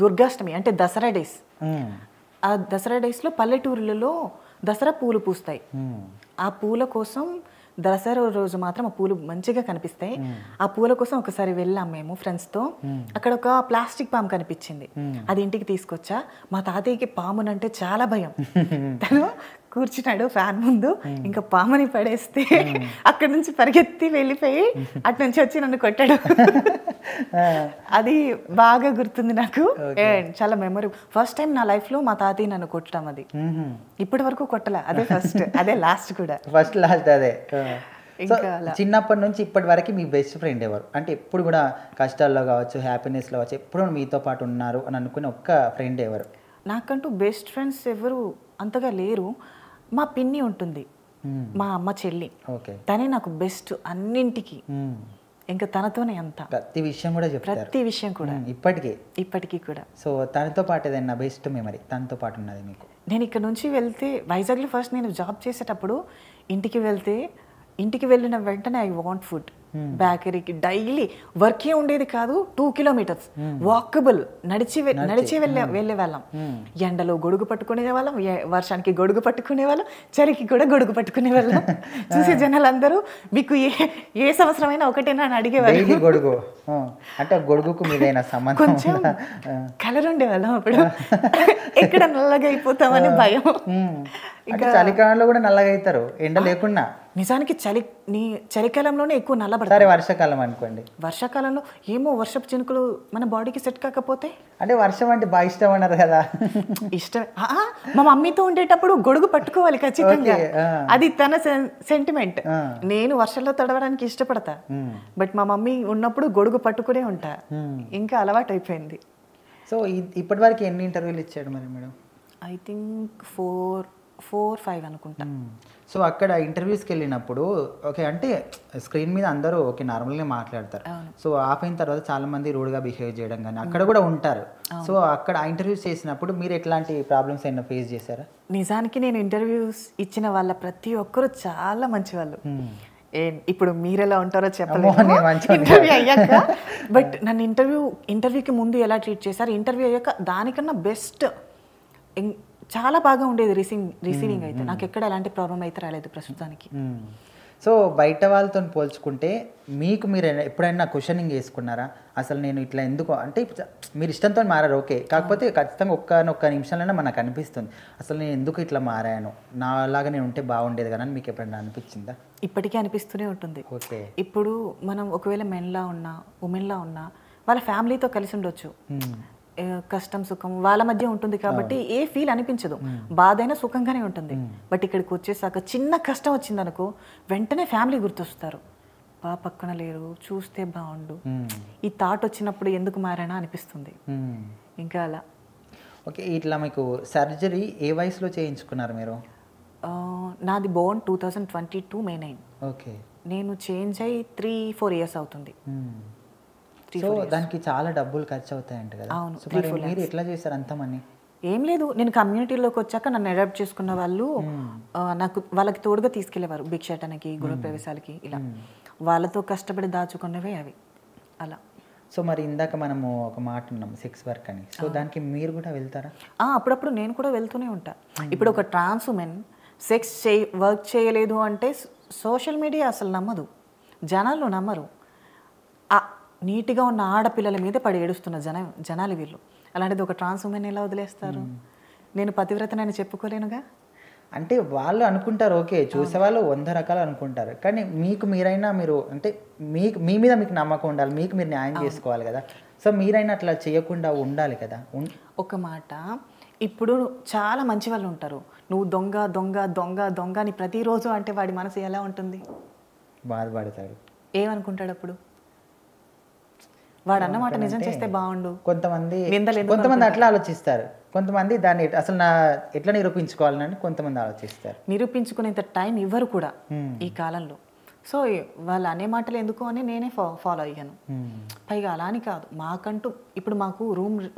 దుర్గాష్టమి అంటే దసరా డేస్, ఆ దసరా డేస్లో పల్లెటూరులలో దసరా పూలు పూస్తాయి. ఆ పూల కోసం దసరా రోజు మాత్రం ఆ పూలు మంచిగా కనిపిస్తాయి. ఆ పూల కోసం ఒకసారి వెళ్ళాం మేము ఫ్రెండ్స్తో. అక్కడ ఒక ప్లాస్టిక్ పాము కనిపించింది, అది ఇంటికి తీసుకొచ్చా. మా తాతయ్యకి పామునంటే చాలా భయం. తను కూర్చున్నాడు ఫ్యాన్ ముందు, ఇంకా పాముని పడేస్తే అక్కడి నుంచి పరిగెత్తి వెళ్ళిపోయి అటు నుంచి వచ్చి నన్ను కొట్టాడు. అది బాగా గుర్తుంది నాకు, చాలా మెమరీ. ఫస్ట్ టైం నా లైఫ్ లో మా తాతయ్య నన్ను కొట్టడం, అది ఇప్పటి వరకు కొట్టలే, అదే ఫస్ట్, అదే లాస్ట్ కూడా. ఫస్ట్ లాస్ట్ అదే. చిన్నప్పటి నుంచి ఇప్పటి వరకు మీ బెస్ట్ ఫ్రెండ్ ఎవరు? అంటే ఎప్పుడు కూడా కష్టాల్లో కావచ్చు, హ్యాపీనెస్లో కావచ్చు, ఎప్పుడు మీతో పాటు ఉన్నారు అని అనుకునే ఒక్క ఫ్రెండ్ ఎవరు? నాకంటూ బెస్ట్ ఫ్రెండ్స్ ఎవరు అంతగా లేరు. మా పిన్ని ఉంటుంది, మా అమ్మ చెల్లి, తనే నాకు బెస్ట్ అన్నింటికి. ఇంకా తనతోనే అంతా, ప్రతి విషయం కూడా చెప్తారు, ప్రతి విషయం కూడా ఇప్పటికీ కూడా. సో తనతో పాటు ఏదైనా బెస్ట్ మెమరీ తనతో పాటు ఉన్నది మీకు? నేను ఇక్కడ నుంచి వెళ్తే వైజాగ్లో ఫస్ట్ నేను జాబ్ చేసేటప్పుడు ఇంటికి వెళ్ళిన వెంటనే ఐ వాంట్ ఫుడ్. బేకరీకి డైలీ వర్కే ఉండేది కాదు. 2 kilometers వాకబుల్ నడిచి వెళ్ళే వాళ్ళం. ఎండలో గొడుగు పట్టుకునే వాళ్ళం, వర్షానికి గొడుగు పట్టుకునే వాళ్ళం, చలికి కూడా గొడుగు పట్టుకునే వాళ్ళం. చూసే జనాలందరూ మీకు ఏ సంవత్సరమైనా ఒకటేనా అని అడిగేవాళ్ళు. గొడుగు అంటే గొడుగుకు మీదైనా సంబంధం కొంచెం కలర్ ఉండేవాళ్ళం అప్పుడు. ఎక్కడ నల్లగా అయిపోతామని భయం. ఇంకా చలికాలంలో కూడా నల్లగా అవుతారు ఎండ లేకుండా. నిజానికి చలికాలంలోనే ఎక్కువ నల్లబడతారు. వర్షాకాలం అనుకోండి, వర్షాకాలంలో ఏమో వర్షపు చినుకులు మన బాడీకి సెట్ కాకపోతే. అంటే వర్షం అంటే బాగా ఇష్టం అన్నారు కదా. ఇష్టం. మా మమ్మీతో ఉండేటప్పుడు గొడుగు పట్టుకోవాలి ఖచ్చితంగా, అది తన సెంటిమెంట్. నేను వర్షంలో తడవడానికి ఇష్టపడతా, బట్ మా మమ్మీ ఉన్నప్పుడు గొడుగు పట్టుకునే ఉంటా. ఇంకా అలవాటు అయిపోయింది. సో ఇప్పటి వరకు ఎన్ని ఇంటర్వ్యూలు ఇచ్చాడు మరి మేడం? ఐ థింక్ 4-5 అనుకుంటా. సో అక్కడ ఇంటర్వ్యూస్కి వెళ్ళినప్పుడు ఓకే అంటే స్క్రీన్ మీద అందరూ ఓకే నార్మల్గా మాట్లాడతారు. సో ఆఫ్ అయిన తర్వాత చాలా మంది రూడ్గా బిహేవ్ చేయడం కానీ అక్కడ కూడా ఉంటారు. సో అక్కడ ఇంటర్వ్యూస్ చేసినప్పుడు మీరు ఎట్లాంటి ప్రాబ్లమ్స్ అయినా ఫేస్ చేశారా? నిజానికి నేను ఇంటర్వ్యూస్ ఇచ్చిన వాళ్ళ ప్రతి ఒక్కరు చాలా మంచి వాళ్ళు. ఇప్పుడు మీరెలా ఉంటారో చెప్పలేదు ఇంటర్వ్యూ అయ్యాక, బట్ నన్ను ఇంటర్వ్యూకి ముందు ఎలా ట్రీట్ చేశారు, ఇంటర్వ్యూ అయ్యాక దానికన్నా బెస్ట్, చాలా బాగా ఉండేది రిసీవింగ్ అయితే. నాకు ఎక్కడ ఎలాంటి ప్రాబ్లం అయితే రాలేదు ప్రస్తుతానికి. సో బయట వాళ్ళతో పోల్చుకుంటే మీకు మీరు ఎప్పుడైనా క్వశ్చనింగ్ చేసుకున్నారా? అసలు నేను ఇట్లా ఎందుకు అంటే మీరు ఇష్టంతో మారారు ఓకే, కాకపోతే ఖచ్చితంగా ఒక్క నిమిషంలోనే మనకు అనిపిస్తుంది అసలు నేను ఎందుకు ఇట్లా మారాను, నా అలాగా నేను ఉంటే బాగుండేది కదా అని మీకు ఎప్పుడైనా అనిపించిందా? ఇప్పటికీ అనిపిస్తూనే ఉంటుంది. ఓకే, ఇప్పుడు మనం ఒకవేళ మెన్లా ఉన్నా ఉమెన్లా ఉన్నా వాళ్ళ ఫ్యామిలీతో కలిసి ఉండొచ్చు, కష్టం సుఖం వాళ్ళ మధ్య ఉంటుంది కాబట్టి ఏ ఫీల్ అనిపించదు, బాధైనా సుఖంగానే ఉంటుంది. బట్ ఇక్కడికి వచ్చేసాక చిన్న కష్టం వచ్చిందనుకో వెంటనే ఫ్యామిలీ గుర్తొస్తారు, పక్కన లేరు చూస్తే బాగుండు, ఈ థాట్ వచ్చినప్పుడు ఎందుకు మారానా అనిపిస్తుంది. ఇంకా అలా. ఓకే, ఇట్లా మీకు సర్జరీ ఏ వయసులో చేయించుకున్నారు మీరు? నాది బోర్న్ 2022 May 9. ఓకే, నేను చేంజ్ అయ్యి 3-4 years అవుతుంది. సో దానికి చాలా డబ్బులు ఖర్చు అవుతాయంట కదా. మీరు ఎట్లా చేశారు అంత మనీ? ఏం లేదు, నేను కమ్యూనిటీలోకి వచ్చాక నన్ను అడాప్ట్ చేసుకున్న వాళ్ళు నాకు వాళ్ళకి తోడుగా తీసుకెళ్లేవారు భిక్షాటనకి, గృహప్రవేశాలకి, ఇలా వాళ్ళతో కష్టపడి దాచుకున్నవే అవి అలా. సో మరి ఇందాక మనము ఒక మాట ఉన్నాం సెక్స్ వర్క్ అని, సో దానికి మీరు కూడా వెళ్తారా? అప్పుడప్పుడు నేను కూడా వెళ్తూనే ఉంటా. ఇప్పుడు ఒక ట్రాన్స్ ఉమెన్ సెక్స్ వర్క్ చేయలేదు అంటే సోషల్ మీడియా అసలు నమ్మదు, జనాలు నమ్మరు. నీట్గా ఉన్న ఆడపిల్లల మీద పడి ఏడుస్తున్న జనాలు వీళ్ళు. అలాంటిది ఒక ట్రాన్స్ ఉమెన్ ఎలా వదిలేస్తారు? నేను పతివ్రతనని చెప్పుకోలేనుగా. అంటే వాళ్ళు అనుకుంటారు ఓకే, చూసేవాళ్ళు 100 రకాలు అనుకుంటారు, కానీ మీరైనా మీరు అంటే మీ మీద మీకు నమ్మకం ఉండాలి, మీకు మీరు న్యాయం చేసుకోవాలి కదా. సో మీరైనా అట్లా చేయకుండా ఉండాలి కదా. ఒక మాట, ఇప్పుడు చాలా మంచి వాళ్ళు ఉంటారు, నువ్వు దొంగ దొంగ దొంగ దొంగ అని ప్రతిరోజు అంటే వాడి మనసు ఎలా ఉంటుంది? బాధపడతాడు. ఏమనుకుంటాడు అప్పుడు? వాడు అన్నమాట నిజం చేస్తే బాగుండు. కొంతమంది అట్లా ఆలోచిస్తారు, కొంతమంది దాన్ని అసలు ఎట్లా నిరూపించుకోవాలని కొంతమంది ఆలోచిస్తారు. నిరూపించుకునేంత టైం ఇవ్వరు కూడా ఈ కాలంలో. సో వాళ్ళు అనే మాటలు ఎందుకు అని నేనే ఫాలో అయ్యాను. పైగా అలా అని కాదు, మాకంటూ ఇప్పుడు మాకు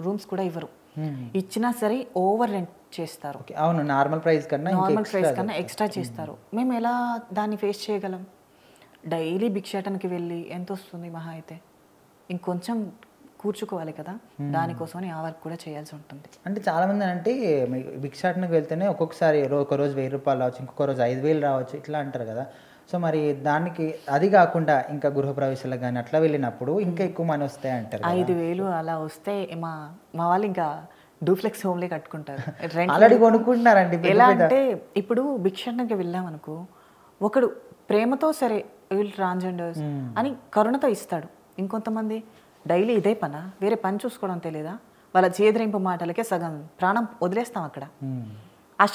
రూమ్స్ కూడా ఇవ్వరు, ఇచ్చినా సరే ఓవర్ రెంట్ చేస్తారు. అవును, నార్మల్ ప్రైస్ కన్నా ఎక్స్ట్రా చేస్తారు. మేము ఎలా దాన్ని ఫేస్ చేయగలం? డైలీ భిక్షాటనకి వెళ్ళి ఎంత వస్తుంది మహా అయితే? ఇంకొంచెం కూర్చుకోవాలి కదా, దానికోసమని ఆ వర్క్ కూడా చేయాల్సి ఉంటుంది. అంటే చాలామంది అంటే భిక్షాటనకు వెళ్తేనే ఒక్కొక్కసారి ఒక రోజు 1000 రూపాయలు రావచ్చు, ఇంకొక రోజు 5000 రావచ్చు, ఇట్లా అంటారు కదా. సో మరి దానికి అది కాకుండా ఇంకా గృహప్రవేశాలకు కానీ అట్లా వెళ్ళినప్పుడు ఇంకా ఎక్కువ మనీ వస్తాయి అంటారు. 5000 అలా వస్తే మా వాళ్ళు ఇంకా డూప్లెక్స్ హోమ్లే కట్టుకుంటారు. ఆల్రెడీ కొనుక్కుంటున్నారండి. ఎలా అంటే ఇప్పుడు భిక్షాటనకి వెళ్ళాం అనుకో, ఒకడు ప్రేమతో సరే వీళ్ళు ట్రాన్స్జెండర్స్ అని కరుణతో ఇస్తాడు, ఇంకొంతమంది డైలీ ఇదే పనా, వేరే పని చూసుకోవడం తెలియదా, వాళ్ళ చేదరింపు మాటలకే సగం ప్రాణం వదిలేస్తాం అక్కడ. ఆ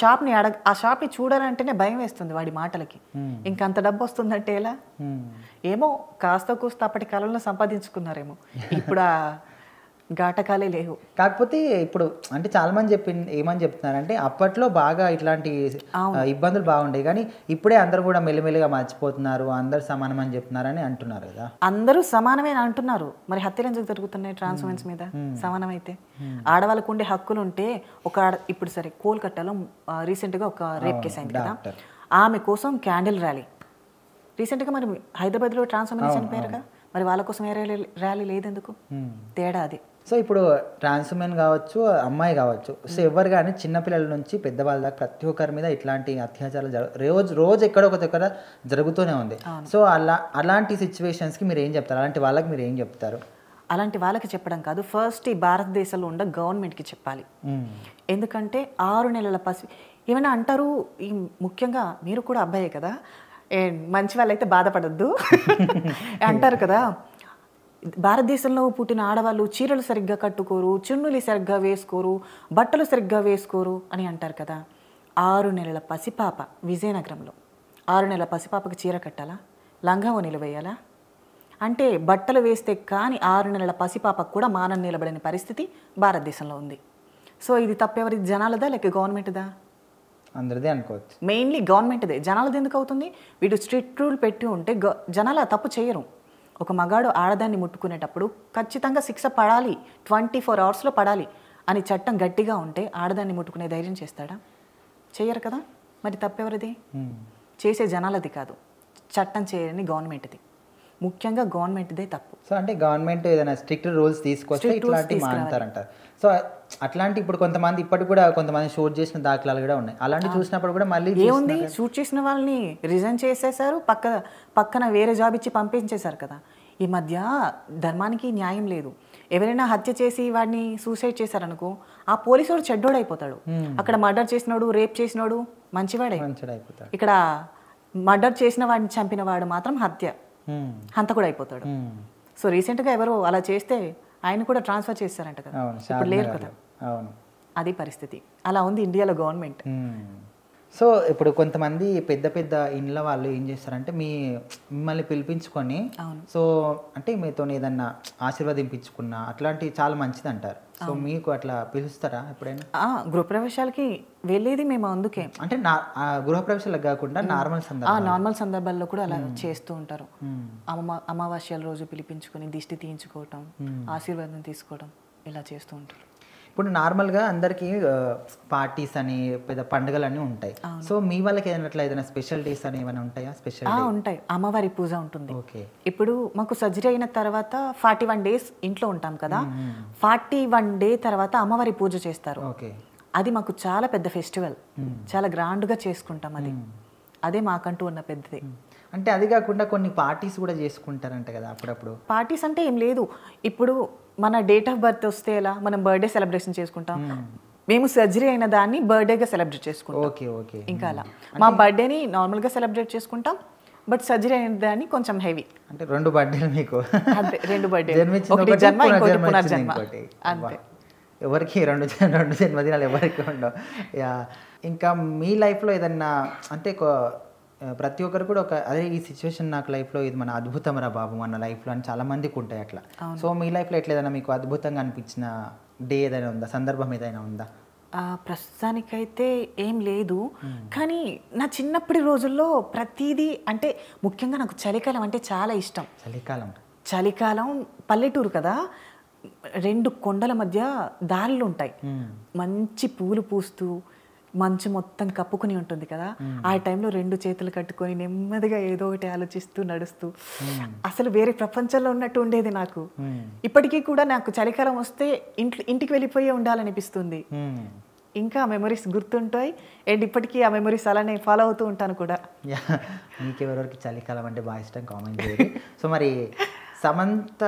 షాప్ని చూడాలంటేనే భయం వేస్తుంది వాడి మాటలకి. ఇంకంత డబ్బు వస్తుందంటే ఎలా? ఏమో కాస్త కూస్త అప్పటి కాలంలో సంపాదించుకున్నారేమో, ఇప్పుడు ఆ ఘాటకాలే లేవు. కాకపోతే ఇప్పుడు అంటే చాలా మంది ఏమని చెప్తున్నారంటే అప్పట్లో బాగా ఇట్లాంటి ఇబ్బందులు బాగుండే, కానీ ఇప్పుడే అందరూ కూడా మెల్లిమెల్లిగా మర్చిపోతున్నారు, అందరు సమానం అని చెప్తున్నారని అంటున్నారు కదా. అందరూ సమానమే అంటున్నారు, మరి హత్యలు ఎందుకు జరుగుతున్నాయి ట్రాన్స్ ఉమెన్స్ మీద? సమానం అయితే ఆడవాళ్ళకు ఉండే హక్కులు ఉంటే ఇప్పుడు సరే కోల్కతాలో రీసెంట్గా ఒక రేప్ కేసు అయింది కదా, ఆమె కోసం క్యాండిల్ ర్యాలీ రీసెంట్గా మరి హైదరాబాద్లో ట్రాన్స్ఫర్మేషన్ చనిపోయారుగా, మరి వాళ్ళ కోసం ఏ ర్యాలీ లేదెందుకు? తేడా అది. సో ఇప్పుడు ట్రాన్స్ ఉమెన్ కావచ్చు, అమ్మాయి కావచ్చు, సో ఎవరు కానీ చిన్నపిల్లల నుంచి పెద్దవాళ్ళ దాకా ప్రతి ఒక్కరి మీద ఇట్లాంటి అత్యాచారాలు రోజు ఎక్కడో ఒక దగ్గర జరుగుతూనే ఉంది. సో అలాంటి సిచ్యువేషన్స్కి మీరు ఏం చెప్తారు? అలాంటి వాళ్ళకి మీరు ఏం చెప్తారు? అలాంటి వాళ్ళకి చెప్పడం కాదు, ఫస్ట్ ఈ భారతదేశంలో ఉన్న గవర్నమెంట్కి చెప్పాలి. ఎందుకంటే 6 నెలల ఏమైనా అంటారు, ఈ ముఖ్యంగా మీరు కూడా అబ్బాయే కదా, మంచి వాళ్ళైతే బాధపడద్దు అంటారు కదా, భారతదేశంలో పుట్టిన ఆడవాళ్ళు చీరలు సరిగ్గా కట్టుకోరు, చున్నులు సరిగ్గా వేసుకోరు, బట్టలు సరిగ్గా వేసుకోరు అని అంటారు కదా. 6 నెలల పసిపాప విజయనగరంలో 6 నెలల పసిపాపకి చీర కట్టాలా, లంగా ఓణీలు వేయాలా? అంటే బట్టలు వేస్తే కానీ 6 నెలల పసిపాపకు కూడా మానం నిలబడిన పరిస్థితి భారతదేశంలో ఉంది. సో ఇది తప్పెవరి, జనాలదా లేక గవర్నమెంట్దా? అందరిదే అనుకోవచ్చు. మెయిన్లీ గవర్నమెంట్దే. జనాలది ఎందుకు అవుతుంది? వీడు స్ట్రిక్ట్ రూల్ పెట్టి ఉంటే జనాలు ఆ తప్పు చేయరు. ఒక మగాడు ఆడదాన్ని ముట్టుకునేటప్పుడు ఖచ్చితంగా శిక్ష పడాలి, 24 అవర్స్లో పడాలి అని చట్టం గట్టిగా ఉంటే ఆడదాన్ని ముట్టుకునే ధైర్యం చేస్తాడా? చేయరు కదా. మరి తప్పెవరిది? చేసే జనాలది కాదు, చట్టం చేయని గవర్నమెంట్ది. ముఖ్యంగా గవర్నమెంట్దే తప్పు. సో అంటే గవర్నమెంట్ ఏదైనా స్ట్రిక్ట్ రూల్స్ తీసుకొస్తే ఇట్లాంటివి మారుతారంటారు. సో అట్లాంటి ఇప్పుడు కొంతమంది ఇప్పటికి కూడా కొంతమంది షూట్ చేసిన దాఖలాలు కూడా ఉన్నాయి. అలాంటి చూసినప్పుడు కూడా మళ్ళీ ఏముంది, షూట్ చేసిన వాళ్ళని రిజైన్ చేసేసారు, పక్కన వేరే జాబ్ ఇచ్చి పంపించేశారు కదా. ఈ మధ్య ధర్మానికి న్యాయం లేదు. ఎవరైనా హత్య చేసి వాడిని సూసైడ్ చేశారనుకో, ఆ పోలీసుడు చెడ్డోడైపోతాడు. అక్కడ మర్డర్ చేసినోడు, రేప్ చేసినోడు మంచివాడే. ఇక్కడ మర్డర్ చేసిన వాడిని చంపిన వాడు మాత్రం హంతకుడు అయిపోతాడు. సో రీసెంట్గా ఎవరో అలా చేస్తే ఆయన కూడా ట్రాన్స్ఫర్ చేస్తారంట కదా, ఇప్పుడు లేరు కదా. అది పరిస్థితి. అలా ఉంది ఇండియాలో గవర్నమెంట్. సో ఇప్పుడు కొంతమంది పెద్ద పెద్ద ఇండ్ల వాళ్ళు ఏం చేస్తారంటే మిమ్మల్ని పిలిపించుకొని, సో అంటే మీతో ఏదన్నా ఆశీర్వదింపించుకున్నా అట్లాంటివి చాలా మంచిది అంటారు. సో మీకు అట్లా పిలుస్తారా ఎప్పుడైనా? గృహప్రవేశాలకి వెళ్ళేది మేము అందుకే. అంటే గృహప్రవేశాలకు కాకుండా నార్మల్ సందర్భాల్లో కూడా అలా చేస్తూ ఉంటారు. అమావాస్యల రోజు పిలిపించుకొని దిష్టి తీయించుకోవటం, ఆశీర్వాదం తీసుకోవడం, ఇలా చేస్తూ ఉంటారు. ఇప్పుడు నార్మల్గా అందరికీ పార్టీస్ అని పెద్ద పండుగలు అన్నీ ఉంటాయి. సో మీ వాళ్ళకి ఏదైనా స్పెషల్ డేస్ అని ఏమైనా ఉంటాయా? స్పెషల్ ఉంటాయి. అమ్మవారి పూజ ఉంటుంది. ఓకే. ఇప్పుడు మాకు సర్జరీ అయిన తర్వాత 41 డేస్ ఇంట్లో ఉంటాం కదా, 41 డే తర్వాత అమ్మవారి పూజ చేస్తారు. ఓకే. అది మాకు చాలా పెద్ద ఫెస్టివల్, చాలా గ్రాండ్గా చేసుకుంటాం. అదే మాకంటూ ఉన్న పెద్దది. అంటే అది కాకుండా కొన్ని పార్టీస్ కూడా చేసుకుంటారంట కదా అప్పుడప్పుడు. పార్టీస్ అంటే ఏం లేదు, ఇప్పుడు మన డేట్ ఆఫ్ బర్త్ వస్తే ఎలా మనం బర్త్డే సెలబ్రేషన్ చేసుకుంటాం, మేము సర్జరీ అయిన దాన్ని బర్త్డేగా సెలబ్రేట్ చేసుకుంటాం. Okay okay. ఇంకా అలా మా బర్త్డేని నార్మల్గా సెలబ్రేట్ చేసుకుంటాం, బట్ సర్జరీ అయిన దాన్ని కొంచెం హెవీ. అంటే 2 బర్త్డేలు మీకు? అంతే, 2 బర్త్డే, ఒకటి జన్మ ఇంకోటి పునర్జన్మ. అంతే. ఎవరికి రెండు జన్మదినాలు ఎవరికి ఉండవు. ఇంకా మీ లైఫ్లో ఏదన్నా అంటే ప్రతి ఒక్కరు కూడా అదే ఈ సిచ్యువేషన్ నాకు లైఫ్లో ఇది మన అద్భుతం రా బాబు మన లైఫ్లో అని చాలా మందికి ఉంటాయి అట్లా. సో మీ లైఫ్లో ఎట్లా ఏదైనా మీకు అద్భుతంగా అనిపించిన డే ఏదైనా ఉందా, సందర్భం ఏదైనా ఉందా? ప్రస్తుతానికైతే ఏం లేదు, కానీ నా చిన్నప్పటి రోజుల్లో ప్రతిదీ అంటే ముఖ్యంగా నాకు చలికాలం అంటే చాలా ఇష్టం. చలికాలం పల్లెటూరు కదా, 2 కొండల మధ్య దారులు ఉంటాయి, మంచి పూలు పూస్తూ మంచు మొత్తం కప్పుకుని ఉంటుంది కదా. ఆ టైంలో 2 చేతులు కట్టుకొని నెమ్మదిగా ఏదో ఒకటి ఆలోచిస్తూ నడుస్తూ అసలు వేరే ప్రపంచంలో ఉన్నట్టు ఉండేది నాకు. ఇప్పటికీ కూడా నాకు చలికాలం వస్తే ఇంటికి వెళ్ళిపోయే ఉండాలనిపిస్తుంది. ఇంకా మెమరీస్ గుర్తుంటాయి అండ్ ఇప్పటికీ ఆ మెమరీస్ అలానే ఫాలో అవుతూ ఉంటాను కూడా. మీకెవరికి చలికాలం అంటే బాగా ఇష్టం కామెంట్ చేయండి. సో మరి సమంత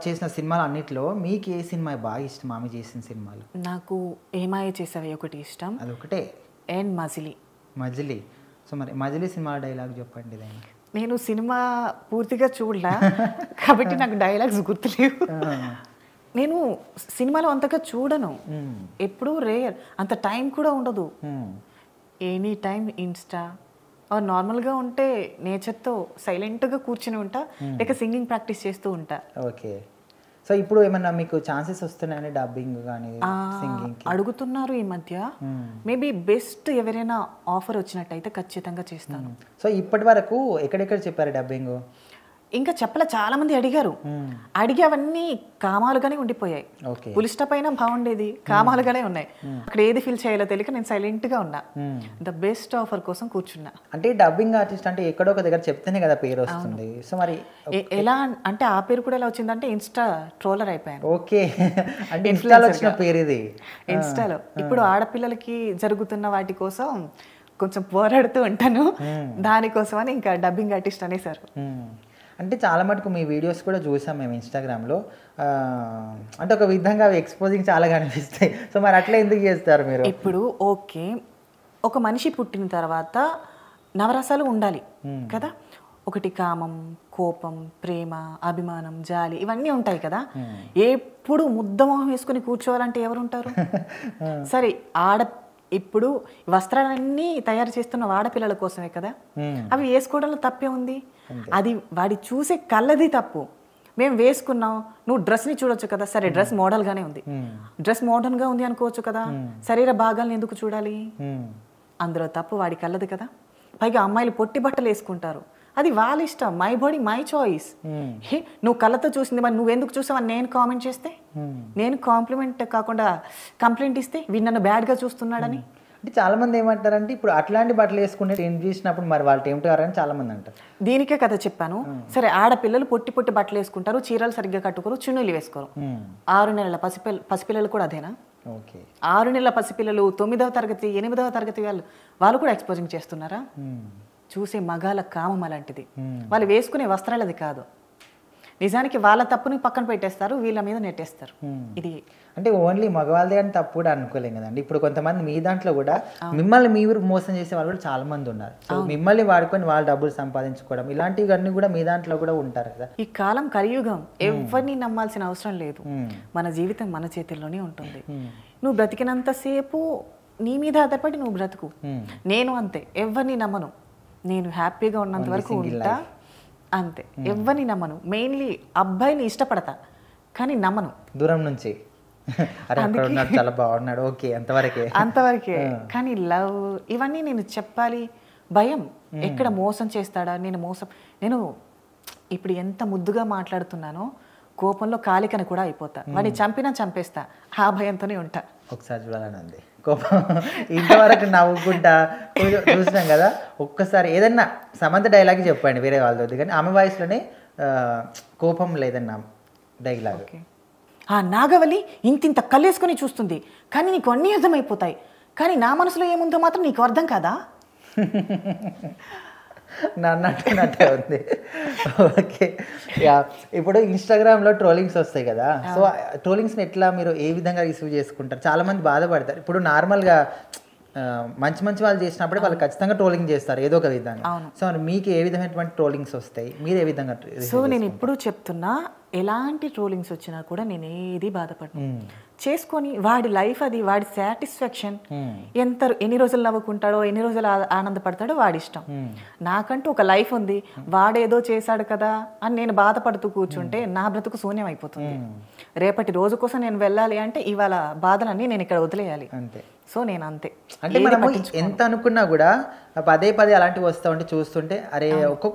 చేసిన సినిమాలు అన్నిట్లో మీకు ఏ సినిమా బాగా ఇష్టం? ఆమె చేసిన సినిమాలు నాకు ఏమాయ చేసావే ఒకటి ఇష్టం, అది ఒకటే, అండ్ మజిలీ. సో మరి మజిలీ సినిమా డైలాగ్ చెప్పండి. నేను సినిమా పూర్తిగా చూడలా కాబట్టి నాకు డైలాగ్స్ గుర్తులేవు. నేను సినిమాలో అంతగా చూడను, ఎప్పుడూ రేర్, అంత టైం కూడా ఉండదు. ఎనీ టైం ఇన్స్టా నార్మల్గా ఉంటే నేచర్తో సైలెంట్గా కూర్చుని ఉంటా, లేక సింగింగ్ ప్రాక్టీస్ చేస్తూ ఉంటా. ఓకే. సో ఇప్పుడు ఏమన్నా మీకు ఛాన్సెస్ వస్తున్నాయని డబ్బింగ్ కానీ సింగింగ్ అడుగుతున్నారు ఈ మధ్య. మేబీ బెస్ట్ ఎవరైనా ఆఫర్ వచ్చినట్టయితే ఖచ్చితంగా చేస్తాను. సో ఇప్పటి వరకు ఎక్కడెక్కడ చెప్పారు డబ్బింగ్? ఇంకా చెప్పలే, చాలా మంది అడిగారు. అడిగి అవన్నీ కామాలుగానే ఉండిపోయాయి. ఓకే. పులిష్ట పైన బాగుండేది, కామాలుగానే ఉన్నాయి. అక్కడ ఏది ఫీల్ చేయాలో తెలియక నేను సైలెంట్ గా ఉన్నా. ద బెస్ట్ ఆఫర్ కోసం కూర్చున్నా. అంటే డబ్బింగ్ ఆర్టిస్ట్ అంటే ఎక్కడో ఒక దగ్గర చెప్తేనే కదా పేరు వస్తుంది. సో మరి ఎలా అంటే ఆ పేరు కూడా ఎలా వచ్చిందంటే ఇన్స్టా ట్రోలర్ అయిపోయాను. ఓకే, అంటే ఇన్స్టాలో వచ్చిన పేరు ఇది. ఇన్స్టాలో ఇప్పుడు ఆడపిల్లలకి జరుగుతున్న వాటి కోసం కొంచెం పోరాడుతూ ఉంటాను, దానికోసమని ఇంకా డబ్బింగ్ ఆర్టిస్ట్ అనేసారు. అంటే చాలా మటుకు మీ వీడియోస్ కూడా చూసాం మేము ఇన్స్టాగ్రామ్లో. అంటే ఒక విధంగా అవి ఎక్స్పోజింగ్ చాలా కనిపిస్తాయి. సో మరి అట్లా ఎందుకు చేస్తారు మీరు? ఇప్పుడు ఓకే, ఒక మనిషి పుట్టిన తర్వాత నవరసాలు ఉండాలి కదా. ఒకటి కామం, కోపం, ప్రేమ, అభిమానం, జాలి, ఇవన్నీ ఉంటాయి కదా. ఎప్పుడు ముద్దమోహం వేసుకుని కూర్చోవాలంటే ఎవరు ఉంటారు? సరే, ఇప్పుడు వస్త్రాలన్నీ తయారు చేస్తున్న ఆడపిల్లల కోసమే కదా. అవి వేసుకోవడంలో తప్పే ఉంది. అది వాడి చూసే కళ్ళది తప్పు. మేము వేసుకున్నాం, నువ్వు డ్రెస్ని చూడొచ్చు కదా. సరే, డ్రెస్ మోడల్గానే ఉంది, డ్రెస్ మోడర్న్గా ఉంది అనుకోవచ్చు కదా. శరీర భాగాలను ఎందుకు చూడాలి? అందులో తప్పు వాడి కళ్ళది కదా. పైగా అమ్మాయిలు పొట్టి బట్టలు వేసుకుంటారు, అది వాళ్ళ ఇష్టం. My body my choice. నువ్వు కళ్ళతో చూసింది మరి నువ్వెందుకు చూసావని నేను కామెంట్ చేస్తే, నేను కాంప్లిమెంట్ కాకుండా కంప్లైంట్ ఇస్తే వీడు నన్ను బ్యాడ్గా చూస్తున్నాడని. అంటే చాలా మంది ఏమంటారంటే ఇప్పుడు అట్లాంటి బట్టలు వేసుకునే ఏం చేసినప్పుడు మరి వాళ్ళు ఏమిటారని చాలా మంది అంటారు. దీనికే కదా చెప్పాను. సరే, ఆడపిల్లలు పొట్టి పొట్టి బట్టలు వేసుకుంటారు, చీరలు సరిగ్గా కట్టుకోరు, చున్నీలు వేసుకోరు. 6 నెలల పసిపిల్లలు కూడా అదేనా? ఓకే. 6 నెలల పసిపిల్లలు 9వ తరగతి 8వ తరగతి వాళ్ళు కూడా ఎక్స్పోజింగ్ చేస్తున్నారా? చూసే మగాల కామం అలాంటిది. వాళ్ళు వేసుకునే వస్త్రాలది కాదు. నిజానికి వాళ్ళ తప్పుని పక్కన పెట్టేస్తారు, వీళ్ళ మీద నెట్టేస్తారు. ఇది అంటే ఓన్లీ మగవాళ్ళదే అని తప్పు కూడా అనుకోలేం కదండి. ఇప్పుడు కొంతమంది మీ దాంట్లో కూడా మిమ్మల్ని మీరు మోసం చేసే వాళ్ళు కూడా చాలా మంది ఉన్నారు. సో మిమ్మల్ని వాడుకొని వాళ్ళు డబ్బులు సంపాదించుకోవడం ఇలాంటివన్నీ కూడా మీ దాంట్లో కూడా ఉంటారు కదా. ఈ కాలం కలియుగం, ఎవరిని నమ్మాల్సిన అవసరం లేదు. మన జీవితం మన చేతుల్లోనే ఉంటుంది. నువ్వు బ్రతికినంతసేపు నీ మీద ఆధారపడి నువ్వు బ్రతుకు. నేను అంతే, ఎవరిని నమ్మను. నేను హ్యాపీగా ఉన్నంత వరకు ఉంటా, అంతే. ఎవరిని నమ్మను. మెయిన్లీ అబ్బాయిని ఇష్టపడతా కానీ నమ్మను దూరం నుంచి. చాలా బాగున్నాడు, ఓకే, అంతవరకే. కానీ లవ్ ఇవన్నీ నేను చెప్పాలి, భయం. ఎక్కడ మోసం చేస్తాడా, నేను ఇప్పుడు ఎంత ముద్దుగా మాట్లాడుతున్నానో కోపంలో కాలికని కూడా అయిపోతా. వాడిని చంపినా చంపేస్తా, ఆ భయంతోనే ఉంటా. ఒకసారి చూడాలని ఉంది కోపం. ఇంతవరకు నవ్వుకుంటా చూసినాం కదా. ఒక్కసారి ఏదన్నా సమంత డైలాగ్ చెప్పండి వేరే వాళ్ళతో, కానీ ఆమె వాయిస్లోనే కోపం లేదన్నా డైలాగ్. ఆ నాగవల్లి ఇంతింత కళ్ళేసుకొని చూస్తుంది, కానీ నీకు అన్నీ అర్థమైపోతాయి, కానీ నా మనసులో ఏముందో మాత్రం నీకు అర్థం కాదా? నన్నట్టే ఉంది. ఓకే. ఇప్పుడు ఇన్స్టాగ్రామ్లో ట్రోలింగ్స్ వస్తాయి కదా. సో ట్రోలింగ్స్ని ఎట్లా మీరు ఏ విధంగా రిసీవ్ చేసుకుంటారు? చాలామంది బాధపడతారు. ఇప్పుడు నార్మల్గా మంచి మంచి వాళ్ళు చేసినప్పుడే వాళ్ళు ఖచ్చితంగా ట్రోలింగ్ చేస్తారు ఏదో ఒక విధంగా. సో మీకు ఏ విధమైనటువంటి ట్రోలింగ్స్ వస్తాయి, మీరు ఏ విధంగా? సో నేను ఇప్పుడు చెప్తున్నా, ఎలాంటి ట్రోలింగ్స్ వచ్చినా కూడా నేను ఏది బాధపడను. చేసుకొని వాడి లైఫ్ అది, వాడి సాటిస్ఫాక్షన్. ఎన్ని రోజులు నవ్వుకుంటాడో, ఎన్ని రోజులు ఆనందపడతాడో వాడి ఇష్టం. నాకంటూ ఒక లైఫ్ ఉంది, వాడేదో చేశాడు కదా అని నేను బాధపడుతూ కూర్చుంటే నా బ్రతుకు శూన్యం అయిపోతుంది. రేపటి రోజు కోసం నేను వెళ్ళాలి అంటే ఇవాళ బాధలన్నీ నేను ఇక్కడ వదిలేయాలి. అంతే. సో నేను అంతే. అంటే మనము ఎంత అనుకున్నా కూడా పదే పదే అలాంటివి వస్తూ ఉంటే చూస్తుంటే అరే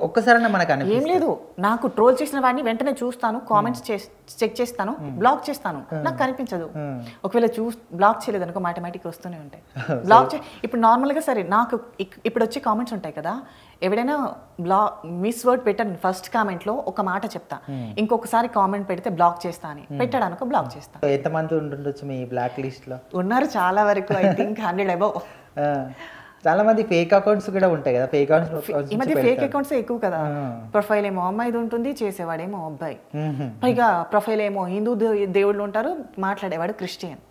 ఒక్కసారైనా మనకు అనిపిస్తుంది. ఏం లేదు, నాకు ట్రోల్ చేసిన వాడిని వెంటనే చూస్తాను, కామెంట్స్ చెక్ చేస్తాను, బ్లాక్ చేస్తాను. నాకు కనిపించదు. ఒకవేళ బ్లాక్ చేయలేదు అనుకో, ఆటోమేటిక్ వస్తూనే ఉంటాయి. బ్లాక్ ఇప్పుడు నార్మల్గా సరే నాకు ఇప్పుడు వచ్చే కామెంట్స్ ఉంటాయి కదా, ఎవడైనా మిస్ వర్డ్ పెట్టాను ఫస్ట్ కామెంట్లో ఒక మాట చెప్తా, ఇంకొకసారి కామెంట్ పెడితే బ్లాక్ చేస్తా అని పెట్టాడు అనుకో, బ్లాక్ చేస్తా. ఎంతమంది ఉండొచ్చు మీ బ్లాక్ లిస్ట్ లో? ఉన్నారు చాలా వరకు, ఐ థింక్ 100 above. చాలా మంది ఫేక్ అకౌంట్స్ కూడా ఉంటాయి కదా. ఈ మధ్య ఫేక్ అకౌంట్స్ ఎక్కువ కదా. ప్రొఫైల్ ఏమో అమ్మాయిది ఉంటుంది, చేసేవాడేమో అబ్బాయి. పైగా ప్రొఫైల్ ఏమో హిందూ దేవుళ్ళు ఉంటారు, మాట్లాడేవాడు క్రిస్టియన్.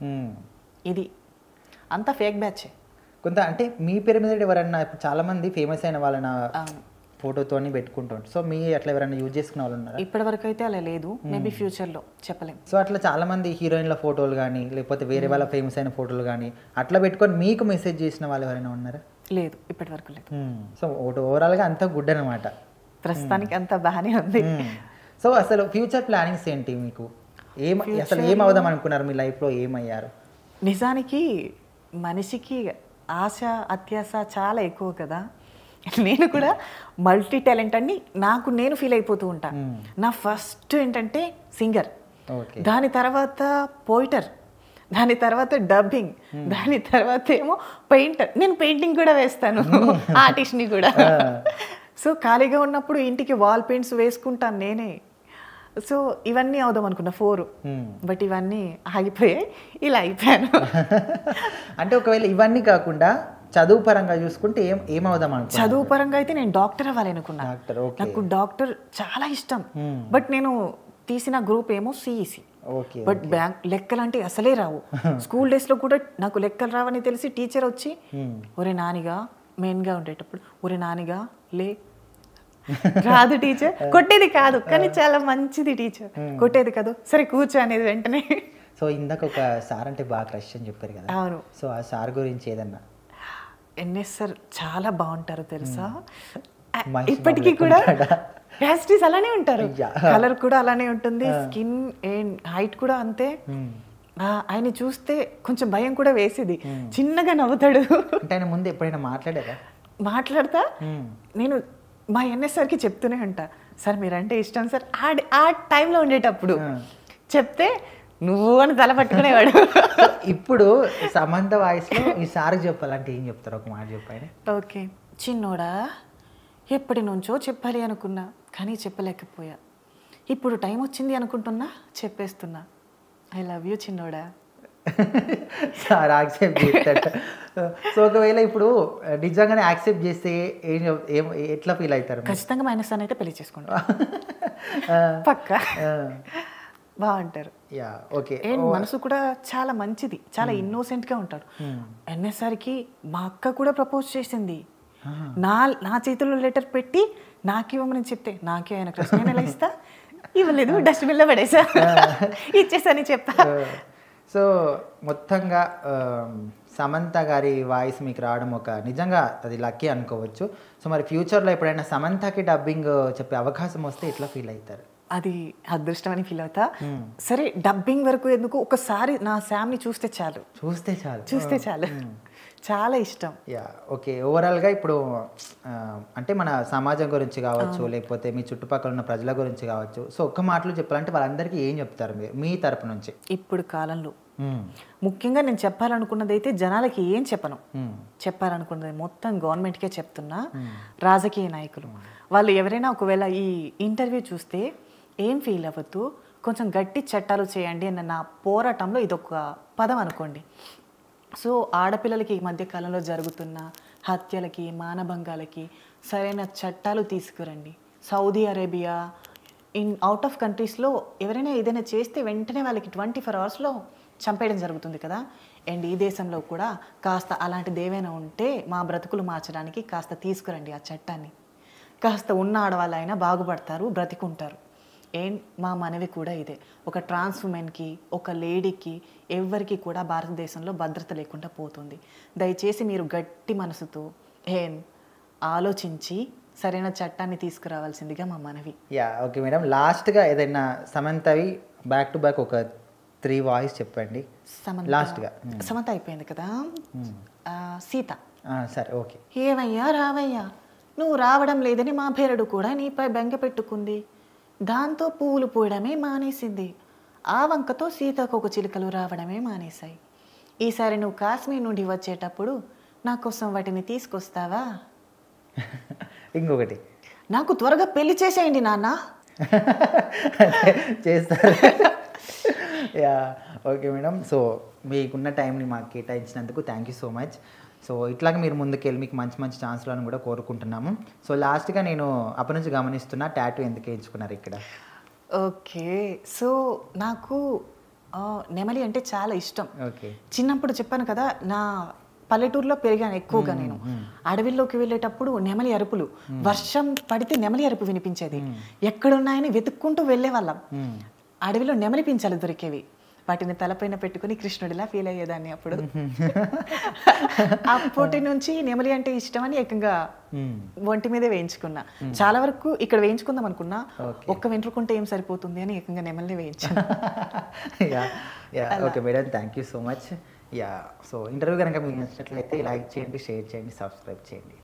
ఇది అంతా ఫేక్ బ్యాచ్. కొంత అంటే మీ పేరు మీద ఎవరన్నా చాలా మంది ఫేమస్ అయిన వాళ్ళ ఫోటోతో పెట్టుకుంటారు. సో మీ అట్లా ఎవరైనా యూజ్ చేసుకున్న వాళ్ళు ఉన్నారు? ఇప్పటి వరకు అయితే అలా లేదు, మేబీ ఫ్యూచర్లో చెప్పలేము. సో అట్లా చాలా మంది హీరోయిన్ల ఫోటోలు కానీ లేకపోతే వేరే వాళ్ళ ఫేమస్ అయిన ఫోటోలు కానీ అట్లా పెట్టుకొని మీకు మెసేజ్ చేసిన వాళ్ళు ఎవరైనా ఉన్నారా? లేదు, ఇప్పటి వరకు లేదు. సో ఓవరాల్గా అంతా గుడ్ అనమాట. ప్రస్తుతానికి అంతా బాగానే ఉంది. సో అసలు ఫ్యూచర్ ప్లానింగ్స్ ఏంటి మీకు? అసలు ఏమవుదాం అనుకున్నారు? మీ లైఫ్లో ఏమయ్యారు? నిజానికి మనిషికి ఆశ అత్యాశ చాలా ఎక్కువ కదా. నేను కూడా మల్టీ టాలెంట్ అని నాకు నేను ఫీల్ అయిపోతూ ఉంటా. నా ఫస్ట్ ఏంటంటే సింగర్, ఓకే దాని తర్వాత పోయిటర్, దాని తర్వాత డబ్బింగ్, దాని తర్వాత ఏమో పెయింటర్. నేను పెయింటింగ్ కూడా వేస్తాను, ఆర్టిస్ట్ని కూడా. సో ఖాళీగా ఉన్నప్పుడు ఇంటికి వాల్ పెయింట్స్ వేసుకుంటాను నేనే. సో ఇవన్నీ అవుదాం అనుకున్నా 4, బట్ ఇవన్నీ ఆగిపోయాయి, ఇలా అయిపోయాను. అంటే ఒకవేళ ఇవన్నీ కాకుండా చదువు పరంగా చూసుకుంటే ఏమవుదాం అనుకో. చదువు పరంగా అయితే నేను డాక్టర్ అవ్వాలి అనుకున్నా. Doctor, okay. నాకు డాక్టర్ చాలా ఇష్టం, బట్ నేను తీసిన గ్రూప్ ఏమో సిఈసి. ఓకే బట్ బ్యాంక్ లెక్కలు అంటే అసలే రావు. స్కూల్ డేస్లో కూడా నాకు లెక్కలు రావని తెలిసి టీచర్ వచ్చి ఒరే నానిగా, మెయిన్గా ఉండేటప్పుడు ఒరే నానిగా లే, రాదు టీచర్, కొట్టేది కాదు కానీ చాలా మంచిది టీచర్, కొట్టేది కాదు, సరే కూర్చో అనేది వెంటనే. సో ఇందాక ఒక సార్ అంటే బాగా క్రష్ అని చెప్పారు కదా. అవును. సో ఆ సార్ గురించి ఏదన్నా. ఎన్ఎస్ సార్ చాలా బాగుంటారు తెలుసా. మహేష్ ఇప్పటికీ బాబు కూడా ఉంటాడా? హ్యాస్టీస్ అలానే ఉంటారు, అయ్యా. కలర్ కూడా అలానే ఉంటుంది, స్కిన్ హైట్ కూడా అంతే. ఆయన చూస్తే కొంచెం భయం కూడా వేసేది, చిన్నగా నవ్వుతాడు. అంటే ఆయన ముందు ఎప్పుడైనా మాట్లాడారా? మాట్లాడతా నేను మా ఎన్ఎస్ సార్కి చెప్తూనే ఉంటా, సార్ మీరంటే ఇష్టం సార్. ఆ టైంలో ఉండేటప్పుడు చెప్తే నువ్వు అని తల పట్టుకునేవాడు. ఇప్పుడు సమంత వాయిస్లో ఈ సార్కి చెప్పాలంటే ఏం చెప్తారు? ఒక మాట చెప్పండి. ఓకే, చిన్నోడా ఎప్పటి నుంచో చెప్పాలి అనుకున్నా కానీ చెప్పలేకపోయా, ఇప్పుడు టైం వచ్చింది అనుకుంటున్నా చెప్పేస్తున్నా, ఐ లవ్ యూ చిన్నోడా. సార్ యాక్సెప్ట్ చేస్తాడు. సో ఒకవేళ ఇప్పుడు నిజంగానే యాక్సెప్ట్ చేస్తే ఎట్లా ఫీల్ అవుతారు? ఖచ్చితంగా మైనస్ అని అయితే పెళ్లి చేసుకుంటా, పక్కా. బాగుంటారు. Yeah okay. మనసు కూడా చాలా మంచిది, చాలా ఇన్నోసెంట్గా ఉంటాడు. ఎన్ఎస్ఆర్కి మా అక్క కూడా ప్రపోజ్ చేసింది, నా చేతిలో లెటర్ పెట్టి నాకు ఇవ్వమని చెప్తే నాకే ఆయన క్రష్, నేను ఎలా ఇస్తా? ఇవ్వలేదు, డస్ట్బిన్లో పడేసా, ఇచ్చేసాని చెప్పా. సో మొత్తంగా సమంత గారి వాయిస్ మీకు రావడం ఒక నిజంగా అది లక్కీ అనుకోవచ్చు. సో మరి ఫ్యూచర్లో ఎప్పుడైనా సమంతకి డబ్బింగ్ చెప్పే అవకాశం వస్తే ఎట్లా ఫీల్ అవుతారు? అది అదృష్టం అని ఫీల్ అవుతా. సరే డబ్బింగ్ వరకు ఎందుకు, ఒకసారి నా శామ్ని చూస్తే చాలు, చాలా ఇష్టం. Yeah okay. ఓవరాల్గా ఇప్పుడు అంటే మన సమాజం గురించి కావచ్చు, లేకపోతే మీ చుట్టుపక్కల ఉన్న ప్రజల గురించి కావచ్చు, సో ఒక్క మాటలో చెప్పాలంటే వాళ్ళందరికీ ఏం చెప్తారు మీరు మీ తరపు నుంచి? ఇప్పుడు కాలంలో ముఖ్యంగా నేను చెప్పాలనుకున్నది అయితే జనాలకి ఏం చెప్పను, చెప్పాలనుకున్నది మొత్తం గవర్నమెంట్కే చెప్తున్నా. రాజకీయ నాయకులు వాళ్ళు ఎవరైనా ఒకవేళ ఈ ఇంటర్వ్యూ చూస్తే ఏం ఫీల్ అవ్వద్దు, కొంచెం గట్టి చట్టాలు చేయండి అన్న నా పోరాటంలో ఇదొక పదం అనుకోండి. సో ఆడపిల్లలకి ఈ మధ్యకాలంలో జరుగుతున్న హత్యలకి, మానభంగాలకి సరైన చట్టాలు తీసుకురండి. సౌదీ అరేబియా అవుట్ ఆఫ్ కంట్రీస్లో ఎవరైనా ఏదైనా చేస్తే వెంటనే వాళ్ళకి 24 అవర్స్లో చంపేయడం జరుగుతుంది కదా. అండ్ ఈ దేశంలో కూడా కాస్త అలాంటిది ఏమైనా ఉంటే మా బ్రతుకులు మార్చడానికి కాస్త తీసుకురండి ఆ చట్టాన్ని. కాస్త ఉన్న ఆడవాళ్ళైనా బాగుపడతారు, బ్రతికుంటారు. అండ్ మా మనవి కూడా ఇదే, ఒక ట్రాన్స్ ఉమెన్కి, ఒక లేడీకి ఎవరికి కూడా భారతదేశంలో భద్రత లేకుండా పోతుంది. దయచేసి మీరు గట్టి మనసుతో ఆలోచించి సరైన చట్టాన్ని తీసుకురావాల్సిందిగా మా మనవి. Yeah okay madam. లాస్ట్గా ఏదైనా సమంతవి బ్యాక్ టు బ్యాక్ ఒక 3 వాయిస్ చెప్పండి లాస్ట్గా. సమంత అయిపోయింది కదా, సీత. సరే ఓకే. ఏవయ్యా రావయ్యా, నువ్వు రావడం లేదని మా భేరడు కూడా నీపై బెంగ పెట్టుకుంది, దాంతో పువ్వులు పూయడమే మానేసింది, ఆ వంకతో సీతాకోక చిలుకలు రావడమే మానేశాయి. ఈసారి నువ్వు కాశ్మీర్ నుండి వచ్చేటప్పుడు నా కోసం వాటిని తీసుకొస్తావా? ఇంకొకటి, నాకు త్వరగా పెళ్లి చేసేయండి నాన్న. చేస్తారు. Yeah okay madam. సో మీకున్న టైంని మాకు కేటాయించినందుకు thank you so much. So ఇట్లాగే మీరు ముందుకెళ్ళి మీకు మంచి మంచి ఛాన్స్లను కూడా కోరుకుంటున్నాము. సో లాస్ట్గా నేను అప్పటి నుంచి గమనిస్తున్నా టాటూ ఎందుకు వేయించుకున్నారు ఇక్కడ? ఓకే, సో నాకు నెమలి అంటే చాలా ఇష్టం. ఓకే. చిన్నప్పుడు చెప్పాను కదా, నా పల్లెటూరులో పెరిగాను ఎక్కువగా. నేను అడవిలోకి వెళ్ళేటప్పుడు నెమలి అరుపులు, వర్షం పడితే నెమలి అరుపు వినిపించేది, ఎక్కడున్నాయని వెతుక్కుంటూ వెళ్ళే వాళ్ళం. అడవిలో నెమలి పించాలు దొరికేవి, వాటిని తలపైన పెట్టుకుని కృష్ణుడిలా ఫీల్ అయ్యేదాన్ని అప్పుడు. అప్పటి నుంచి నెమలి అంటే ఇష్టం అని ఏకంగా ఒంటి మీదే వేయించుకున్నా. చాలా వరకు ఇక్కడ వేయించుకుందాం అనుకున్నా, ఒక్క వెంట్రుకుంటే ఏం సరిపోతుంది అని ఏకంగా నెమలిని వేయించాను. Okay madam, thank you so much. Yeah so interview కనుక మీకు నచ్చినట్లయితే లైక్ చేయండి, షేర్ చేయండి, సబ్స్క్రైబ్ చేయండి.